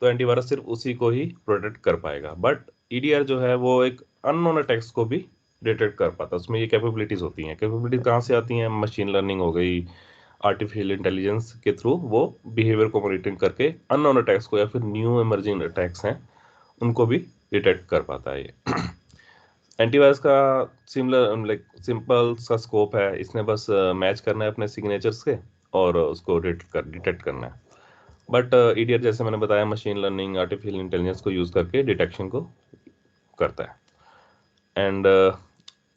तो एंटीवायरस सिर्फ उसी को ही प्रोटेक्ट कर पाएगा। बट ईडीआर जो है वो एक अननोन अटैक्स को भी डिटेक्ट कर पाता है। उसमें ये कैपेबिलिटीज होती हैं। कैपेबिलिटीज कहाँ से आती हैं? मशीन लर्निंग हो गई, आर्टिफिशियल इंटेलिजेंस के थ्रू वो बिहेवियर को मॉनिटरिंग करके अननोन अटैक्स को या फिर न्यू इमर्जिंग अटैक्स हैं उनको भी डिटेक्ट कर पाता है ये। एंटीवायरस का सिंपल सा स्कोप है, इसने बस मैच करना है अपने सिग्नेचर्स के और उसको डिटेक्ट करना है। बट ईडीआर जैसे मैंने बताया मशीन लर्निंग, आर्टिफिशियल इंटेलिजेंस को यूज करके डिटेक्शन को करता है। एंड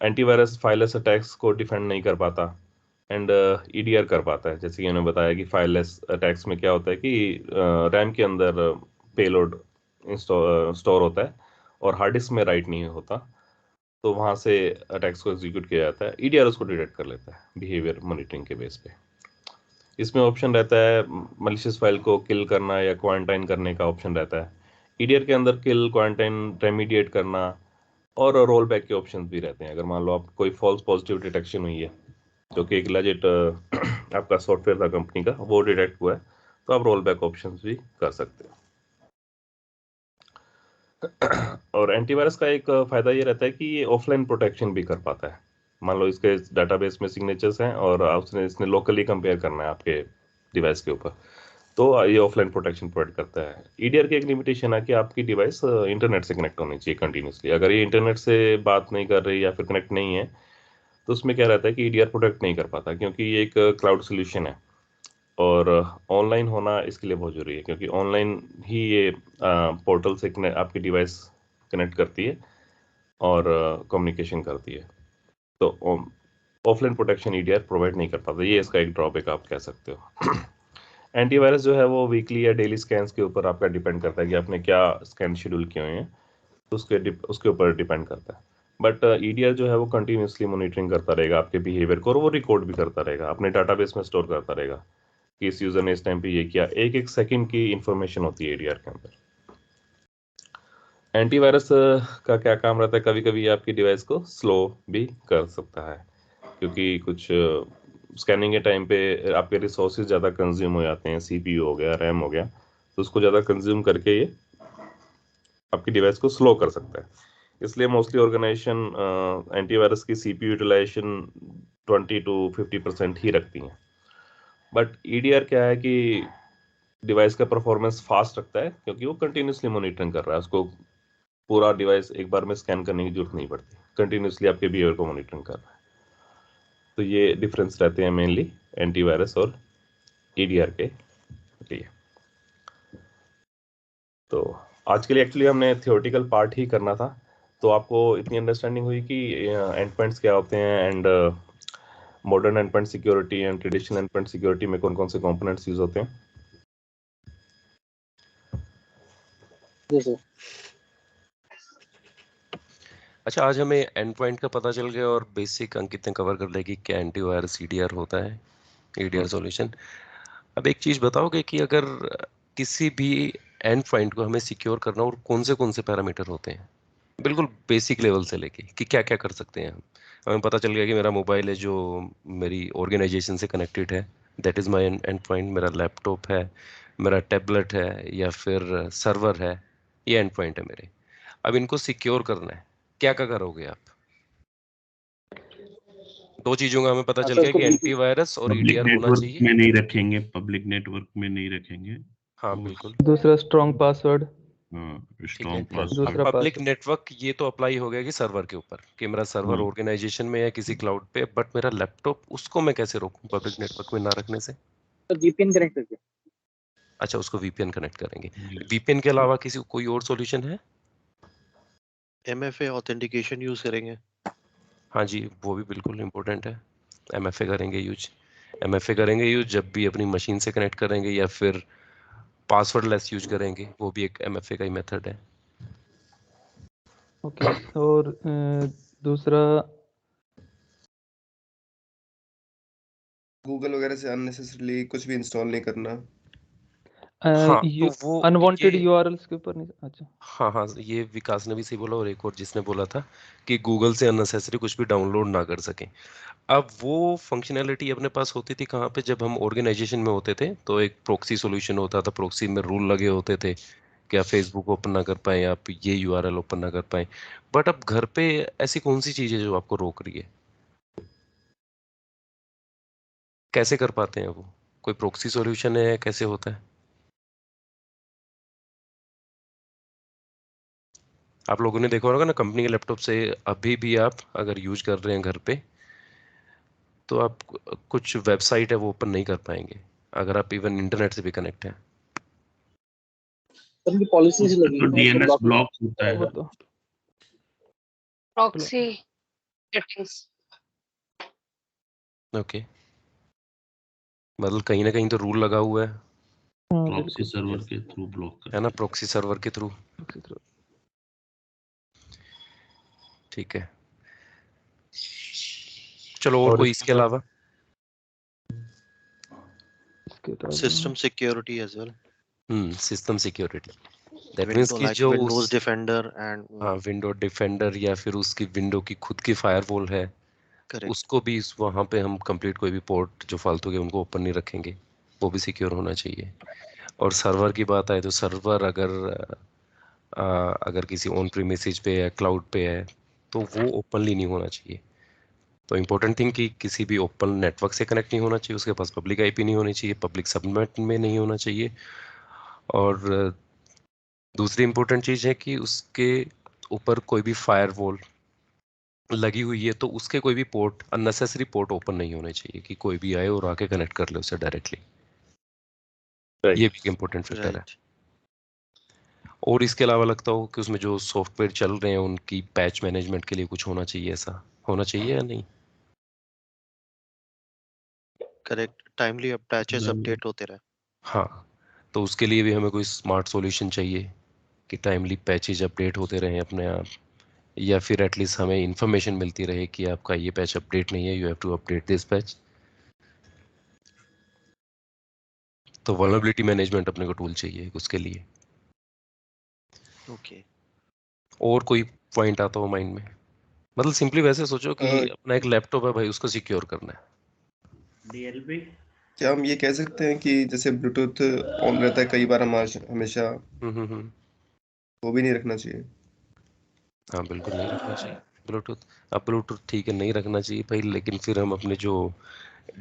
एंटीवायरस फाइललेस अटैक्स को डिफेंड नहीं कर पाता एंड ईडीआर कर पाता है। जैसे कि मैंने बताया कि फाइललेस अटैक्स में क्या होता है कि रैम के अंदर पेलोड स्टोर होता है और हार्ड डिस्क में राइट नहीं होता, तो वहां से अटैक्स को एग्जीक्यूट किया जाता है। ईडीआर उसको डिटेक्ट कर लेता है बिहेवियर मॉनिटरिंग के बेस पे। इसमें ऑप्शन रहता है मलिशियस फाइल को किल करना या क्वारंटाइन करने का ऑप्शन रहता है। ईडीआर के अंदर किल, क्वारंटाइन, रेमीडिएट करना और रोल बैक के ऑप्शन भी रहते हैं। अगर मान लो आप कोई फॉल्स पॉजिटिव डिटेक्शन हुई है जो कि एक लेजिट आपका सॉफ्टवेयर था कंपनी का, वो डिटेक्ट हुआ है, तो आप रोल बैक ऑप्शन भी कर सकते हो। और एंटीवायरस का एक फायदा ये रहता है कि ये ऑफलाइन प्रोटेक्शन भी कर पाता है। मान लो इसके डाटाबेस में सिग्नेचर्स हैं और इसने लोकली कंपेयर करना है आपके डिवाइस के ऊपर, तो ये ऑफलाइन प्रोटेक्शन प्रोवाइड करता है। ईडीआर की एक लिमिटेशन है कि आपकी डिवाइस इंटरनेट से कनेक्ट होनी चाहिए कंटिन्यूसली। अगर ये इंटरनेट से बात नहीं कर रही या फिर कनेक्ट नहीं है तो उसमें क्या रहता है कि ईडीआर प्रोटेक्ट नहीं कर पाता, क्योंकि ये एक क्लाउड सोल्यूशन है और ऑनलाइन होना इसके लिए बहुत जरूरी है, क्योंकि ऑनलाइन ही ये पोर्टल से आपकी डिवाइस कनेक्ट करती है और कम्युनिकेशन करती है। तो ऑफलाइन प्रोटेक्शन ईडीआर प्रोवाइड नहीं कर पाता, ये इसका एक ड्रॉबैक आप कह सकते हो। एंटीवायरस जो है वो वीकली या डेली स्कैन्स के ऊपर आपका डिपेंड करता है कि आपने क्या स्कैन शेड्यूल किए हुए हैं, तो उसके ऊपर डिपेंड करता है। बट ईडीआर जो है वो कंटिन्यूसली मॉनिटरिंग करता रहेगा आपके बिहेवियर को और वो रिकॉर्ड भी करता रहेगा, अपने डाटाबेस में स्टोर करता रहेगा कि इस यूजर ने इस टाइम पे ये किया, एक एक सेकंड की इंफॉर्मेशन होती है एडीआर के अंदर। एंटीवायरस का क्या काम रहता है, कभी कभी आपकी डिवाइस को स्लो भी कर सकता है, क्योंकि कुछ स्कैनिंग के टाइम पे आपके रिसोर्सेज ज़्यादा कंज्यूम हो जाते हैं, सीपीयू हो गया, रैम हो गया, तो उसको ज़्यादा कंज्यूम करके ये आपकी डिवाइस को स्लो कर सकता है। इसलिए मोस्टली ऑर्गेनाइजेशन एंटीवायरस की सीपीयू यूटिलाइजेशन 20 to 50% ही रखती हैं। बट ईडीआर क्या है कि डिवाइस का परफॉर्मेंस फास्ट रखता है, क्योंकि वो कंटिन्यूसली मॉनिटरिंग कर रहा है, उसको पूरा डिवाइस एक बार में स्कैन करने की जरूरत नहीं पड़ती, कंटिन्यूसली आपके बिहेवियर को मॉनिटरिंग कर रहा है। तो ये डिफरेंस रहते हैं मेनली एंटीवायरस और ईडीआर के लिए। तो आज के लिए एक्चुअली हमने थियोरेटिकल पार्ट ही करना था, तो आपको इतनी अंडरस्टैंडिंग हुई कि एंड पॉइंट्स क्या होते हैं, and modern and point security and traditional and point security में कौन कौन से कंपोनेंट्स यूज होते हैं। जी सर। अच्छा, आज हमें एंड पॉइंट का पता चल गया और बेसिक अंकित ने कवर कर लिया कि क्या एंटीवायरस ईडीआर होता है, ईडीआर सॉल्यूशन। अब एक चीज बताओगे कि अगर किसी भी एंड पॉइंट को हमें सिक्योर करना और कौन से पैरामीटर होते हैं, बिल्कुल बेसिक लेवल से लेके कि क्या क्या कर सकते हैं हम। हमें पता चल गया कि मेरा मोबाइल है जो मेरी ऑर्गेनाइजेशन से कनेक्टेड है, that is my and point. मेरा लैपटॉप है, मेरा टैबलेट है या फिर सर्वर है, ये एंड पॉइंट है मेरे। अब इनको सिक्योर करना है, क्या क्या करोगे आप? दो चीजों का हमें पता चल सर गया उसको कि VPN एंटीवायरस और पब्लिक ईडीआर होना नेटवर्क चाहिए। में नहीं रखेंगे, पब्लिक नेटवर्क में नहीं रखेंगे। हाँ और बिल्कुल, दूसरा स्ट्रॉन्ग पासवर्ड, ठीक है। Strong password. दूसरा पब्लिक पासवर्ड। नेटवर्क ये तो अप्लाई हो गया कि सर्वर के ऊपर, कि मेरा सर्वर ऑर्गेनाइजेशन में है किसी क्लाउड पे, बट मेरा लैपटॉप उसको मैं कैसे रोकूं पब्लिक नेटवर्क में ना रखने से? सर VPN कनेक्ट करके। अच्छा, उसको वीपीएन कनेक्ट करेंगे। वीपीएन के अलावा किसी कोई और सॉल्यूशन है? MFA ऑथेंटिकेशन यूज करेंगे। हाँ जी, वो भी बिल्कुल इम्पोर्टेंट है। एमएफए करेंगे यूज, एमएफए करेंगे यूज जब भी अपनी मशीन से कनेक्ट करेंगे, या फिर पासवर्ड लेस यूज करेंगे, वो भी एक एमएफए का ही मेथड है। ओके, और दूसरा गूगल वगैरह से अननेसेसरली कुछ भी इंस्टॉल नहीं करना। हाँ, ये तो वो अनवांटेड ये यूआरएल्स के ऊपर नहीं। अच्छा, हाँ हाँ, ये विकास ने भी सही बोला, और एक और जिसने बोला था कि गूगल से अननेसेसरी कुछ भी डाउनलोड ना कर सकें। अब वो फंक्शनैलिटी अपने पास होती थी कहाँ पे, जब हम ऑर्गेनाइजेशन में होते थे तो एक प्रोक्सी सॉल्यूशन होता था, प्रोक्सी में रूल लगे होते थे कि आप फेसबुक ओपन ना कर पाए, आप ये यूआरएल ओपन ना कर पाए। बट अब घर पे ऐसी कौन सी चीज़ है जो आपको रोक रही है? कैसे कर पाते हैं वो? कोई प्रोक्सी सॉल्यूशन है, कैसे होता है? आप लोगों ने देखा होगा ना, कंपनी के लैपटॉप से अभी भी आप अगर यूज कर रहे हैं घर पे, तो आप कुछ वेबसाइट है वो ओपन नहीं कर पाएंगे अगर आप इवन इंटरनेट से भी कनेक्ट हैं। सर उनकी पॉलिसीज उसका लगी तो हैं, उसको डीएनएस ब्लॉक ब्लॉक होता वो है। तो प्रॉक्सी सेटिंग्स। ओके, मतलब कहीं ना कहीं तो रूल लगा हुआ है प्रॉक्सी बिल्कुल सर्वर के थ्रू ब्लॉक है ना, करते प्रोक्सी सर्वर के थ्रू। उसी तरह। ठीक है, चलो और और कोई इसके अलावा? इसके अलावा system security as well. System security, that means window कि लाइक जो विंडोज उस, डिफेंडर एंड हाँ, विंडो डिफेंडर या फिर उसकी विंडो की खुद की फायरवॉल है, करेक्ट। उसको भी वहाँ पे हम कंप्लीट कोई भी पोर्ट जो फालतू के उनको ओपन नहीं रखेंगे, वो भी सिक्योर होना चाहिए। और सर्वर की बात आए तो सर्वर अगर किसी ऑन प्रीमिसेस पे है, क्लाउड पे है, तो वो ओपनली नहीं होना चाहिए। तो इम्पोर्टेंट थिंग कि किसी भी ओपन नेटवर्क से कनेक्ट नहीं होना चाहिए, उसके पास पब्लिक आईपी नहीं होनी चाहिए, पब्लिक सबनेट में नहीं होना चाहिए। और दूसरी इम्पोर्टेंट चीज़ है कि उसके ऊपर कोई भी फायरवॉल लगी हुई है तो उसके कोई भी पोर्ट, अननेसेसरी पोर्ट ओपन नहीं होने चाहिए कि कोई भी आए और आके कनेक्ट कर ले उससे डायरेक्टली। ये राइट, भी एक इम्पोर्टेंट फैक्टर है। राइट। और इसके अलावा लगता हो कि उसमें जो सॉफ्टवेयर चल रहे हैं उनकी पैच मैनेजमेंट के लिए कुछ होना चाहिए, ऐसा होना चाहिए या नहीं? करेक्ट, टाइमली पैचेस हैं। अपडेट होते रहे। हाँ, तो उसके लिए भी हमें कोई स्मार्ट सॉल्यूशन चाहिए कि टाइमली पैचेज अपडेट होते रहें अपने आप, या फिर एटलीस्ट हमें इंफॉर्मेशन मिलती रहे कि आपका ये पैच अपडेट नहीं है, you have to update this patch. तो वल्नरेबिलिटी मैनेजमेंट अपने को टूल चाहिए उसके लिए। ओके। और कोई पॉइंट आता हो माइंड में? मतलब सिंपली वैसे सोचो कि अपना एक लैपटॉप है भाई, उसको सिक्योर करना है। DLP क्या हम ये कह सकते हैं कि जैसे ब्लूटूथ ऑन रहता है कई बार, हम हमेशा वो भी नहीं रखना चाहिए? हाँ बिल्कुल नहीं रखना चाहिए ब्लूटूथ। अब ब्लूटूथ ठीक है नहीं रखना चाहिए भाई, लेकिन फिर हम अपने जो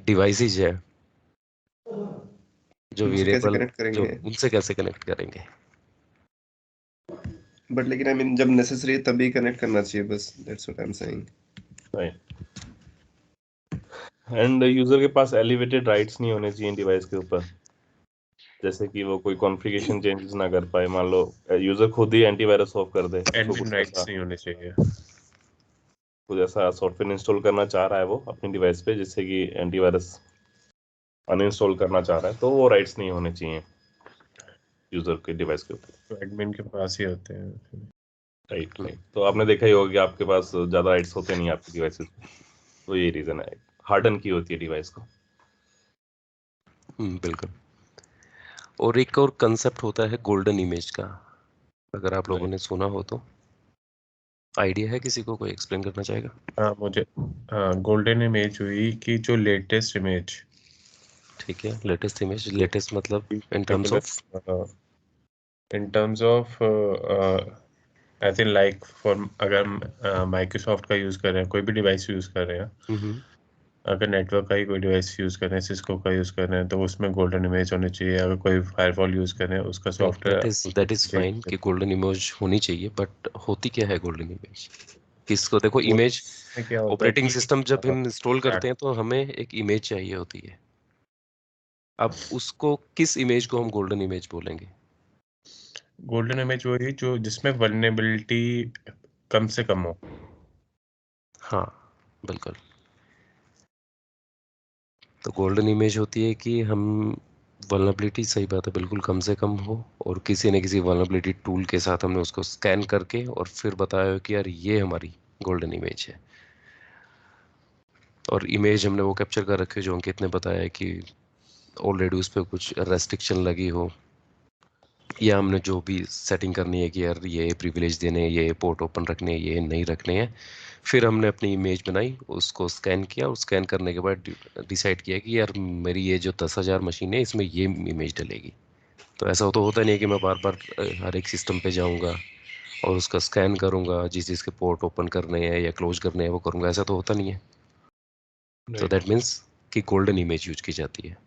डिवाइसेज है, जो उनसे कैसे वेरिएबल, कनेक्ट जो करेंगे? उनसे कैसे कनेक्ट करेंगे? बट लेकिन आई मीन जब नेसेसरी है तभी कनेक्ट करना चाहिए, बस that's what I am saying. Right. And user के पास एलिवेटेड राइट्स नहीं होने चाहिए डिवाइस के ऊपर, जैसे कि वो कोई कॉन्फ़िगरेशन चेंजेस ना कर पाए। मान लो यूजर खुद ही एंटीवायरस ऑफ कर दे, उसको एडमिन कुछ राइट्स ऐसा नहीं होने चाहिए। सॉफ्टवेयर इंस्टॉल करना चाह रहा है वो अपनी डिवाइस पे, जिससे कि एंटीवायरस अनइंस्टॉल करना चाह रहा है, तो वो राइट्स नहीं होने चाहिए यूजर के डिवाइस के ऊपर। तो एडमिन के पास ही होते हैं। Right right. तो आपने देखा ही होगा कि आपके पास ज़्यादा राइट्स होते नहीं आपकी डिवाइसेस पे, तो यही रीज़न है, हार्डन की होती है डिवाइस को। बिल्कुल। और एक और कंसेप्ट होता है गोल्डन इमेज का, अगर आप लोगों ने सुना हो तो आइडिया है किसी को, कोई एक्सप्लेन करना चाहेगा? हाँ मुझे, हाँ गोल्डन इमेज हुई कि जो लेटेस्ट इमेज। ठीक है, लेटेस्ट इमेज, लेटेस्ट मतलब in terms of in terms of I think like for, अगर माइक्रोसॉफ्ट का यूज़ कर रहे हैं, कोई भी डिवाइस यूज़ कर रहे हैं, अगर नेटवर्क का ही कोई डिवाइस यूज़ कर रहे हैं, सिस्को का यूज़ कर रहे हैं, तो उसमें गोल्डन इमेज होनी चाहिए। अगर कोई फायरवॉल यूज़ कर रहे हैं, उसका सॉफ्टवेयर दैट इज फाइन कि गोल्डन इमेज होनी चाहिए, बट होती क्या है गोल्डन इमेज? किसको? देखो, इमेज क्या होता है ऑपरेटिंग कि सिस्टम जब हम इंस्टॉल करते हैं तो हमें एक इमेज चाहिए होती है। अब उसको, किस इमेज को हम गोल्डन इमेज बोलेंगे? गोल्डन इमेज वही जो जिसमें वल्नरेबिलिटी कम से कम हो। हाँ बिल्कुल। तो गोल्डन इमेज होती है कि हम वल्नरेबिलिटी, सही बात है, बिल्कुल कम से कम हो, और किसी न किसी वल्नरेबिलिटी टूल के साथ हमने उसको स्कैन करके और फिर बताया कि यार ये हमारी गोल्डन इमेज है। और इमेज हमने वो कैप्चर कर रखे जो अंकित ने बताया कि ऑलरेडी उस पर कुछ रेस्ट्रिक्शन लगी हो, या हमने जो भी सेटिंग करनी है कि यार ये प्रिविलेज देने हैं, ये पोर्ट ओपन रखने हैं, ये नहीं रखने हैं। फिर हमने अपनी इमेज बनाई, उसको स्कैन किया, और स्कैन करने के बाद डिसाइड किया कि यार मेरी ये जो 10,000 मशीन है इसमें ये इमेज डलेगी। तो ऐसा तो होता नहीं है कि मैं बार बार हर एक सिस्टम पे जाऊंगा और उसका स्कैन करूंगा, जिस जिसके पोर्ट ओपन करने हैं या क्लोज करने हैं वो करूंगा, ऐसा तो होता नहीं है। तो दैट मीन्स कि गोल्डन इमेज यूज की जाती है।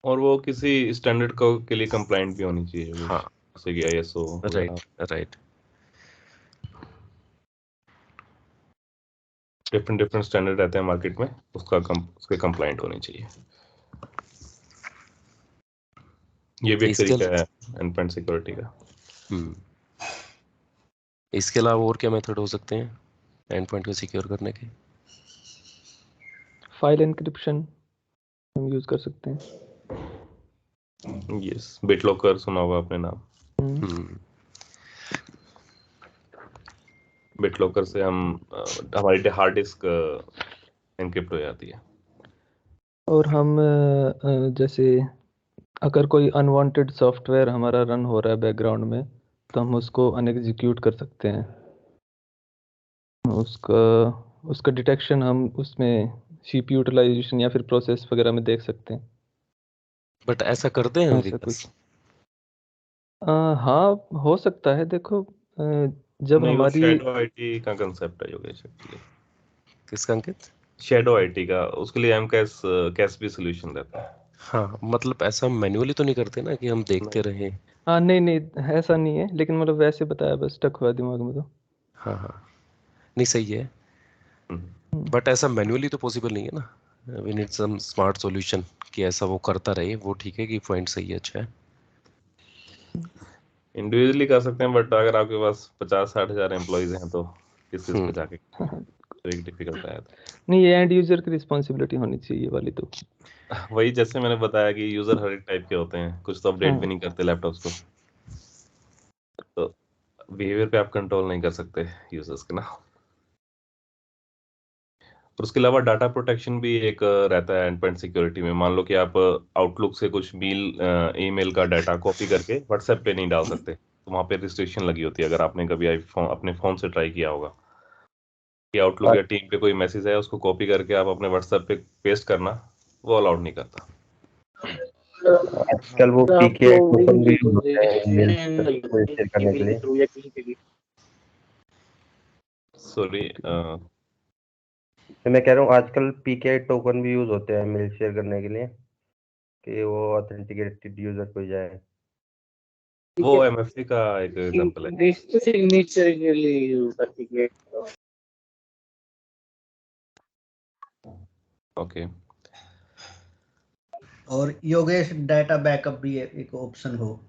और वो किसी स्टैंडर्ड को के लिए कंप्लाइंट भी होनी चाहिए, हाँ, जैसे कि ISO वगैरह। राइट। डिफरेंट स्टैंडर्ड रहते हैं मार्केट में, उसके कंप्लाइंट होनी चाहिए। ये भी एक इसके तरीका है एंडपॉइंट सिक्योरिटी का। इसके अलावा और क्या मेथड हो सकते हैं एंड पॉइंट को सिक्योर करने के? फाइल एन्क्रिप्शन हम यूज कर सकते हैं। यस, बिटलॉकर सुना होगा आपने नाम। बिटलॉकर से हम हमारी हार्ड डिस्क एनक्रिप्ट हो जाती है। और हम जैसे अगर कोई अनवांटेड सॉफ्टवेयर हमारा रन हो रहा है बैकग्राउंड में, तो हम उसको अनएग्जीक्यूट कर सकते हैं। उसका डिटेक्शन हम उसमें CPU यूटिलाइजेशन या फिर प्रोसेस वगैरह में देख सकते हैं। बट ऐसा करते हैं ऐसा कुछ हाँ हो सकता है। देखो जब नहीं, वो हमारी शैडो आईटी का कंसेप्ट है योगेश एक्चुअली। किसका अंकित? शैडो आईटी का, उसके लिए MCAS कैसबी सॉल्यूशन रहता है। हाँ, मतलब ऐसा मैन्युअली तो नहीं करते ना कि हम देखते रहें। हाँ नहीं नहीं ऐसा नहीं है, लेकिन मतलब वैसे बताया, बस स्टक हुआ दिमाग में तो। हाँ हाँ, नहीं सही है, बट ऐसा मैन्युअली तो पॉसिबल नहीं है ना। We need some smart solution कि ऐसा वो करता रहे। वो ठीक है कि पॉइंट सही है, अच्छा है। इंडिविजुअली कर सकते हैं, बट अगर आपके पास 50-60 हज़ार एम्प्लॉयज हैं तो किस पे जाके तो एक डिफिकल्ट है। नहीं, ये एंड यूजर की रिस्पॉन्सिबिलिटी होनी चाहिए ये वाली तो। वही जैसे मैंने बताया कि यूजर हर एक टाइप के होते हैं, कुछ तो अपडेट भी नहीं करते लैपटॉप्स को, तो बिहेवियर पे आप कंट्रोल नहीं कर सकते यूजर्स के ना। और उसके अलावा डाटा प्रोटेक्शन भी एक रहता है एंड पॉइंट सिक्योरिटी में। मान लो कि आप आउटलुक से कुछ ईमेल का डाटा कॉपी करके व्हाट्सएप पे नहीं डाल सकते, तो वहाँ पे रिस्ट्रिक्शन लगी होती है। अगर आपने कभी अपने फोन से ट्राई किया होगा कि आउटलुक या टीम पे कोई मैसेज है, उसको कॉपी करके आप अपने व्हाट्सएप पे पेस्ट करना, वो अलाउड नहीं करता। आजकल वो पीके टोकन भी यूज होते हैं मेल शेयर करने के लिए। सॉरी, मैं कह रहा हूँ आजकल पीके टोकन भी यूज होते हैं मेल शेयर करने के लिए कि वो ऑथेंटिकेटेड यूजर कोई जाए। वो एमएफए का एक एग्जांपल है। सिग्नेचर के लिए यूज करती है। ओके। और योगेश डाटा बैकअप भी एक ऑप्शन हो,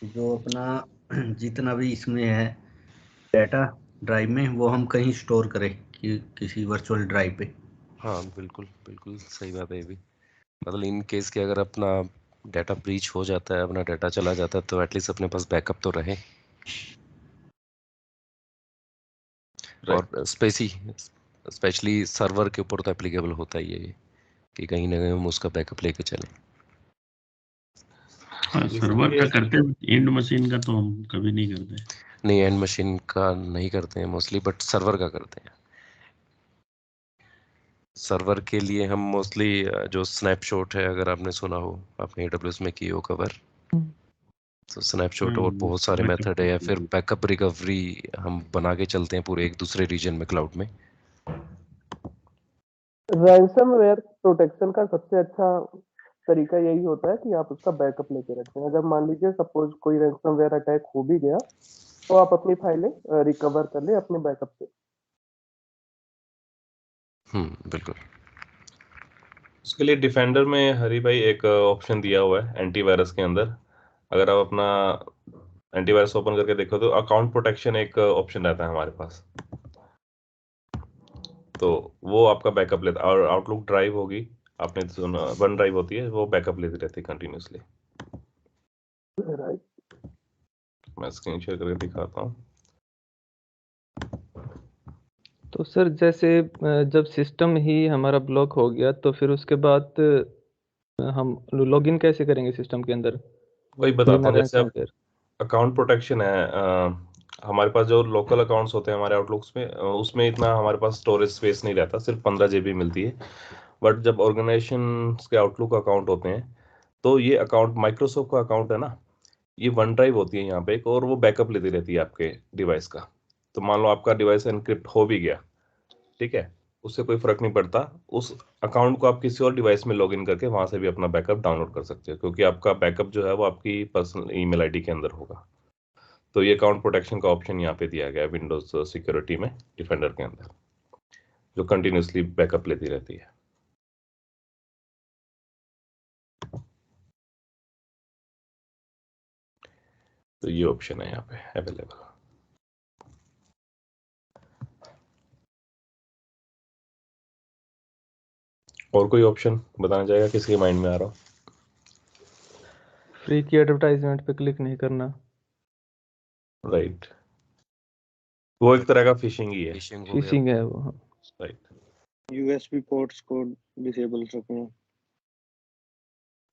जो अपना जितना भी इसमें है डाटा ड्राइव में, वो हम कहीं स्टोर करें कि किसी वर्चुअल ड्राइव पे। हाँ बिल्कुल बिल्कुल सही बात है ये भी। मतलब इन केस के अगर अपना डाटा ब्रीच हो जाता है, अपना डाटा चला जाता है, तो एटलीस्ट अपने पास बैकअप तो रहे। और स्पेशली सर्वर के ऊपर तो एप्लीकेबल होता ही है ये, कि कहीं ना कहीं हम उसका बैकअप लेके चलें। हाँ, सर्वर का करते हैं, एंड मशीन का तो हम कभी नहीं करते। नहीं, एंड मशीन का नहीं करते हैं मोस्टली, बट सर्वर का करते हैं। सर्वर के लिए हम मोस्टली जो स्नैपशॉट है, अगर आपने सुना हो, आपने AWS में की हो कवर, तो स्नैपशॉट और बहुत सारे मेथड है, या फिर बैकअप रिकवरी हम बना के चलते हैं पूरे एक दूसरे रीजन में क्लाउड में। रैंसमवेयर प्रोटेक्शन का सबसे अच्छा तरीका यही होता है कि आप उसका बैकअप लेके रखें। अगर मान लीजिए सपोज कोई रैंसमवेयर अटैक हो भी गया, तो आप अपनी फाइलें रिकवर कर ले अपने बैकअप से। बिल्कुल। उसके लिए डिफेंडर में हरी भाई एक ऑप्शन दिया हुआ है एंटीवायरस के अंदर। अगर आप अपना एंटीवायरस ओपन करके देखो तो अकाउंट प्रोटेक्शन एक ऑप्शन रहता है हमारे पास, तो वो आपका बैकअप लेता है। और आउटलुक ड्राइव होगी, आपने सुना, वन ड्राइव होती है, वो बैकअप लेती रहती है कंटिन्यूसली। मैं स्क्रीन शेयर करके दिखाता हूँ। तो सर जैसे जब सिस्टम ही हमारा ब्लॉक हो गया, तो फिर उसके बाद हम लॉगिन कैसे करेंगे सिस्टम के अंदर? वही बताता हूँ, जैसे अब अकाउंट प्रोटेक्शन है, हमारे पास जो लोकल अकाउंट्स होते हैं हमारे आउटलुक्स में, उसमें इतना हमारे पास स्टोरेज स्पेस नहीं रहता, सिर्फ 15 GB मिलती है। बट जब ऑर्गेनाइजेशन के आउटलुक अकाउंट होते हैं, तो ये अकाउंट माइक्रोसॉफ्ट का अकाउंट है ना, ये वन ड्राइव होती है यहाँ पे एक, और वो बैकअप लेती रहती है आपके डिवाइस का। तो मान लो आपका डिवाइस एनक्रिप्ट हो भी गया, ठीक है, उससे कोई फर्क नहीं पड़ता, उस अकाउंट को आप किसी और डिवाइस में लॉगिन करके वहां से भी अपना बैकअप डाउनलोड कर सकते हो, क्योंकि आपका बैकअप जो है वो आपकी पर्सनल ईमेल आईडी के अंदर होगा। तो ये अकाउंट प्रोटेक्शन का ऑप्शन यहाँ पे दिया गया है विंडोज सिक्योरिटी में डिफेंडर के अंदर, जो कंटिन्यूसली बैकअप लेती रहती है। तो ये ऑप्शन है यहाँ पे अवेलेबल। और कोई ऑप्शन बताना चाहेगा, किसी के माइंड में आ रहा हो? फ्री की एडवर्टाइजमेंट पे क्लिक नहीं करना। राइट, वो एक तरह का फिशिंग ही है। फिशिंग है वो। राइट। यूएसबी पोर्ट्स को डिसेबल रखना।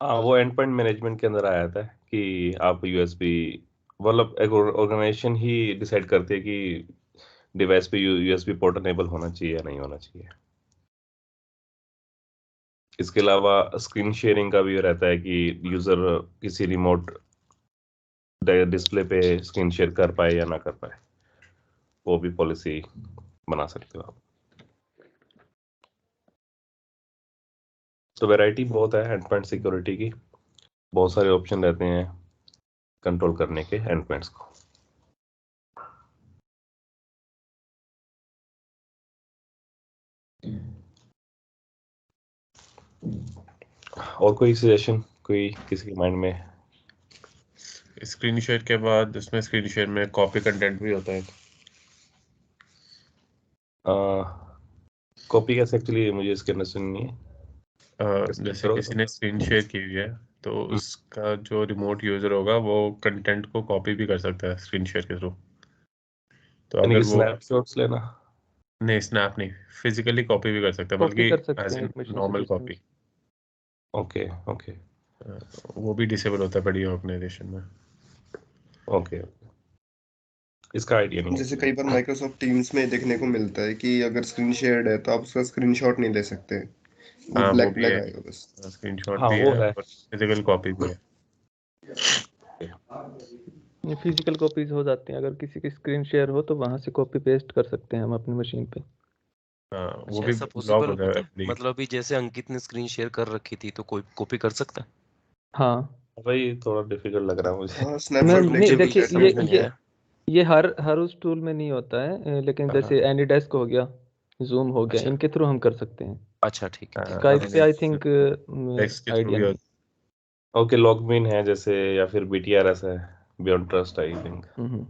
हाँ, वो एंड पॉइंट मैनेजमेंट के अंदर आया था कि आप यूएसबी, मतलब एक ऑर्गेनाइजेशन ही डिसाइड करती है कि डिवाइस पे यूएसबी पोर्ट अनेबल होना चाहिए या नहीं होना चाहिए। इसके अलावा स्क्रीन शेयरिंग का भी रहता है कि यूजर किसी रिमोट डिस्प्ले पे स्क्रीन शेयर कर पाए या ना कर पाए, वो भी पॉलिसी बना सकते हो आप। तो वैरायटी बहुत है एंड पॉइंट सिक्योरिटी की, बहुत सारे ऑप्शन रहते हैं कंट्रोल करने के एंड पॉइंट्स को। और कोई सजेशन, कोई किसी के माइंड में? स्क्रीन शेयर के बाद उसमें स्क्रीन शेयर में कॉपी कंटेंट भी होता है। कॉपी कैसे, एक्चुअली मुझे इसके अंदर सुननी है। जैसे किसी ने स्क्रीन शेयर की हुई है, तो उसका जो रिमोट यूजर होगा वो कंटेंट को कॉपी भी कर सकता है स्क्रीन शेयर के थ्रू। तो अगर वो स्नैपशॉट्स लेना, नहीं स्नैप नहीं, फिजिकली कॉपी भी कर सकते हैं, कॉपी बल्कि कर सकते एज हैं इन एक मशीन से नॉर्मल दूसरी कॉपी। ओके ओके वो भी डिसेबल होता है बड़ी ऑर्गेनाइजेशन में। ओके इसका आइडिया नहीं जैसे है। कई बार माइक्रोसॉफ्ट टीम्स में देखने को मिलता है कि अगर स्क्रीन शेयर्ड है तो आप उसका स्क्रीनशॉट नहीं ले सकते, वो हाँ वो ब्लैक भी ब्लैक है, आएगा बस। स्क्रीनशॉट हाँ भी वो है है। और फिजिकल कॉपी भी है। फिजिकल कॉपीज हो जाती हैं, अगर किसी की स्क्रीन शेयर हो तो वहां से कॉपी पेस्ट कर सकते हैं हम अपनी मशीन पे। हाँ वो अच्छा भी ऐसा लॉक पॉसिबल होता होता है है? अपनी। मतलब अभी जैसे अंकित ने स्क्रीन शेयर कर रखी थी तो कोई कॉपी कर सकता है? हाँ भाई थोड़ा डिफिकल्ट लग रहा है मुझे। हाँ मैं स्नैपशॉट नहीं, लेके मुझे भी देखिए डाटा समझ में में डाल नहीं दो। आया। ये हर उस टूल में नहीं होता है, लेकिन हाँ जैसे एनीडेस्क हो गया, जूम हो गया, अच्छा इनके थ्रू हम कर सकते हैं। अच्छा ठीक है स्काइप पे आई थिंक डेस्क के थ्रू आइडिया भी नहीं। ओके लॉगमिन है जैसे, या फिर BTRS है, बियॉन्ड ट्रस्ट आई थिंक। हम्म।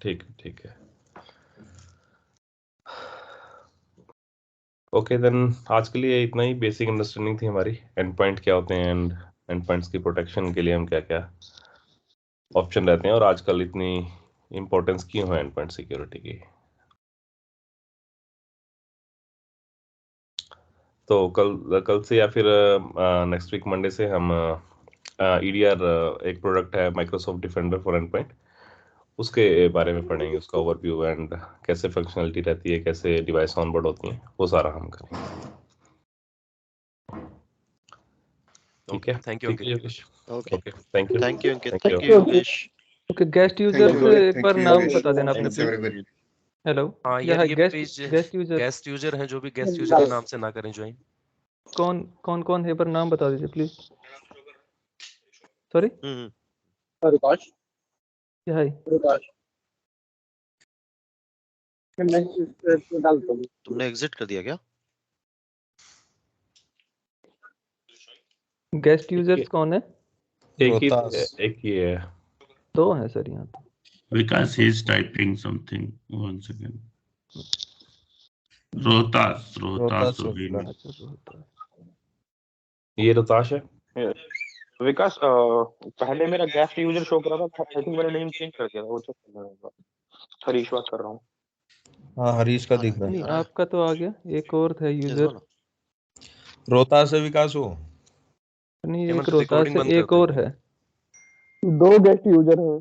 ठीक है ओके देन आज के लिए इतना ही बेसिक अंडरस्टैंडिंग थी हमारी, एंड पॉइंट क्या होते हैं एंड एंड पॉइंट्स की प्रोटेक्शन के लिए हम क्या क्या ऑप्शन रहते हैं, और आजकल इतनी इम्पोर्टेंस क्यों है एंड पॉइंट सिक्योरिटी की। तो कल से या फिर नेक्स्ट वीक मंडे से हम EDR एक प्रोडक्ट है Microsoft defender for and point, उसके बारे में पढ़ेंगे, उसका ओवरव्यू एंड कैसे फंक्शनलिटी रहती है, कैसे डिवाइस ऑनबोर्ड होती हैं, वो सारा हम करेंगे। ठीक है thank you Ankit. Yogesh. Okay okay thank you thank you Ankit, thank thank you. You Yogesh. Okay, guest thank users you Rohit, एक बार थैंक यू नाम योगेश, बता देना अपने थैंक्स प्लीज। एवरीबॉडी। हेलो, हाँ या यार है ये guest page guest user guest user हैं, जो भी गेस्ट यूजर के नाम से ना करें ज्वाइन। कौन है, पर नाम बता दीजिए प्लीज। सॉरी, रिकाश क्या है? रिकाश मैं डाल दूँ। तुमने एग्जिट कर दिया क्या? गेस्ट यूजर्स कौन है? रोहतास। एक ही है। दो हैं सर यहाँ तो। Vikas is typing something. One second. Rohtas Rohtas Rohini. अच्छा, रोहतास। ये रोताश है। विकास पहले मेरा गेस्ट यूजर शो कर रहा था, आई थिंक मैंने नेम चेंज कर दिया था, वो चेक करना होगा। हरीश बात कर रहा हूँ। हाँ हरीश का दिख रहा नहीं, है। आपका तो आ गया, एक और था यूजर। रोहतास है विकास हो। नहीं, एक हेमंत रोहतास रिकॉर्डिंग है, बंद एक करते हैं। और है। दो गेस्ट यूजर हैं।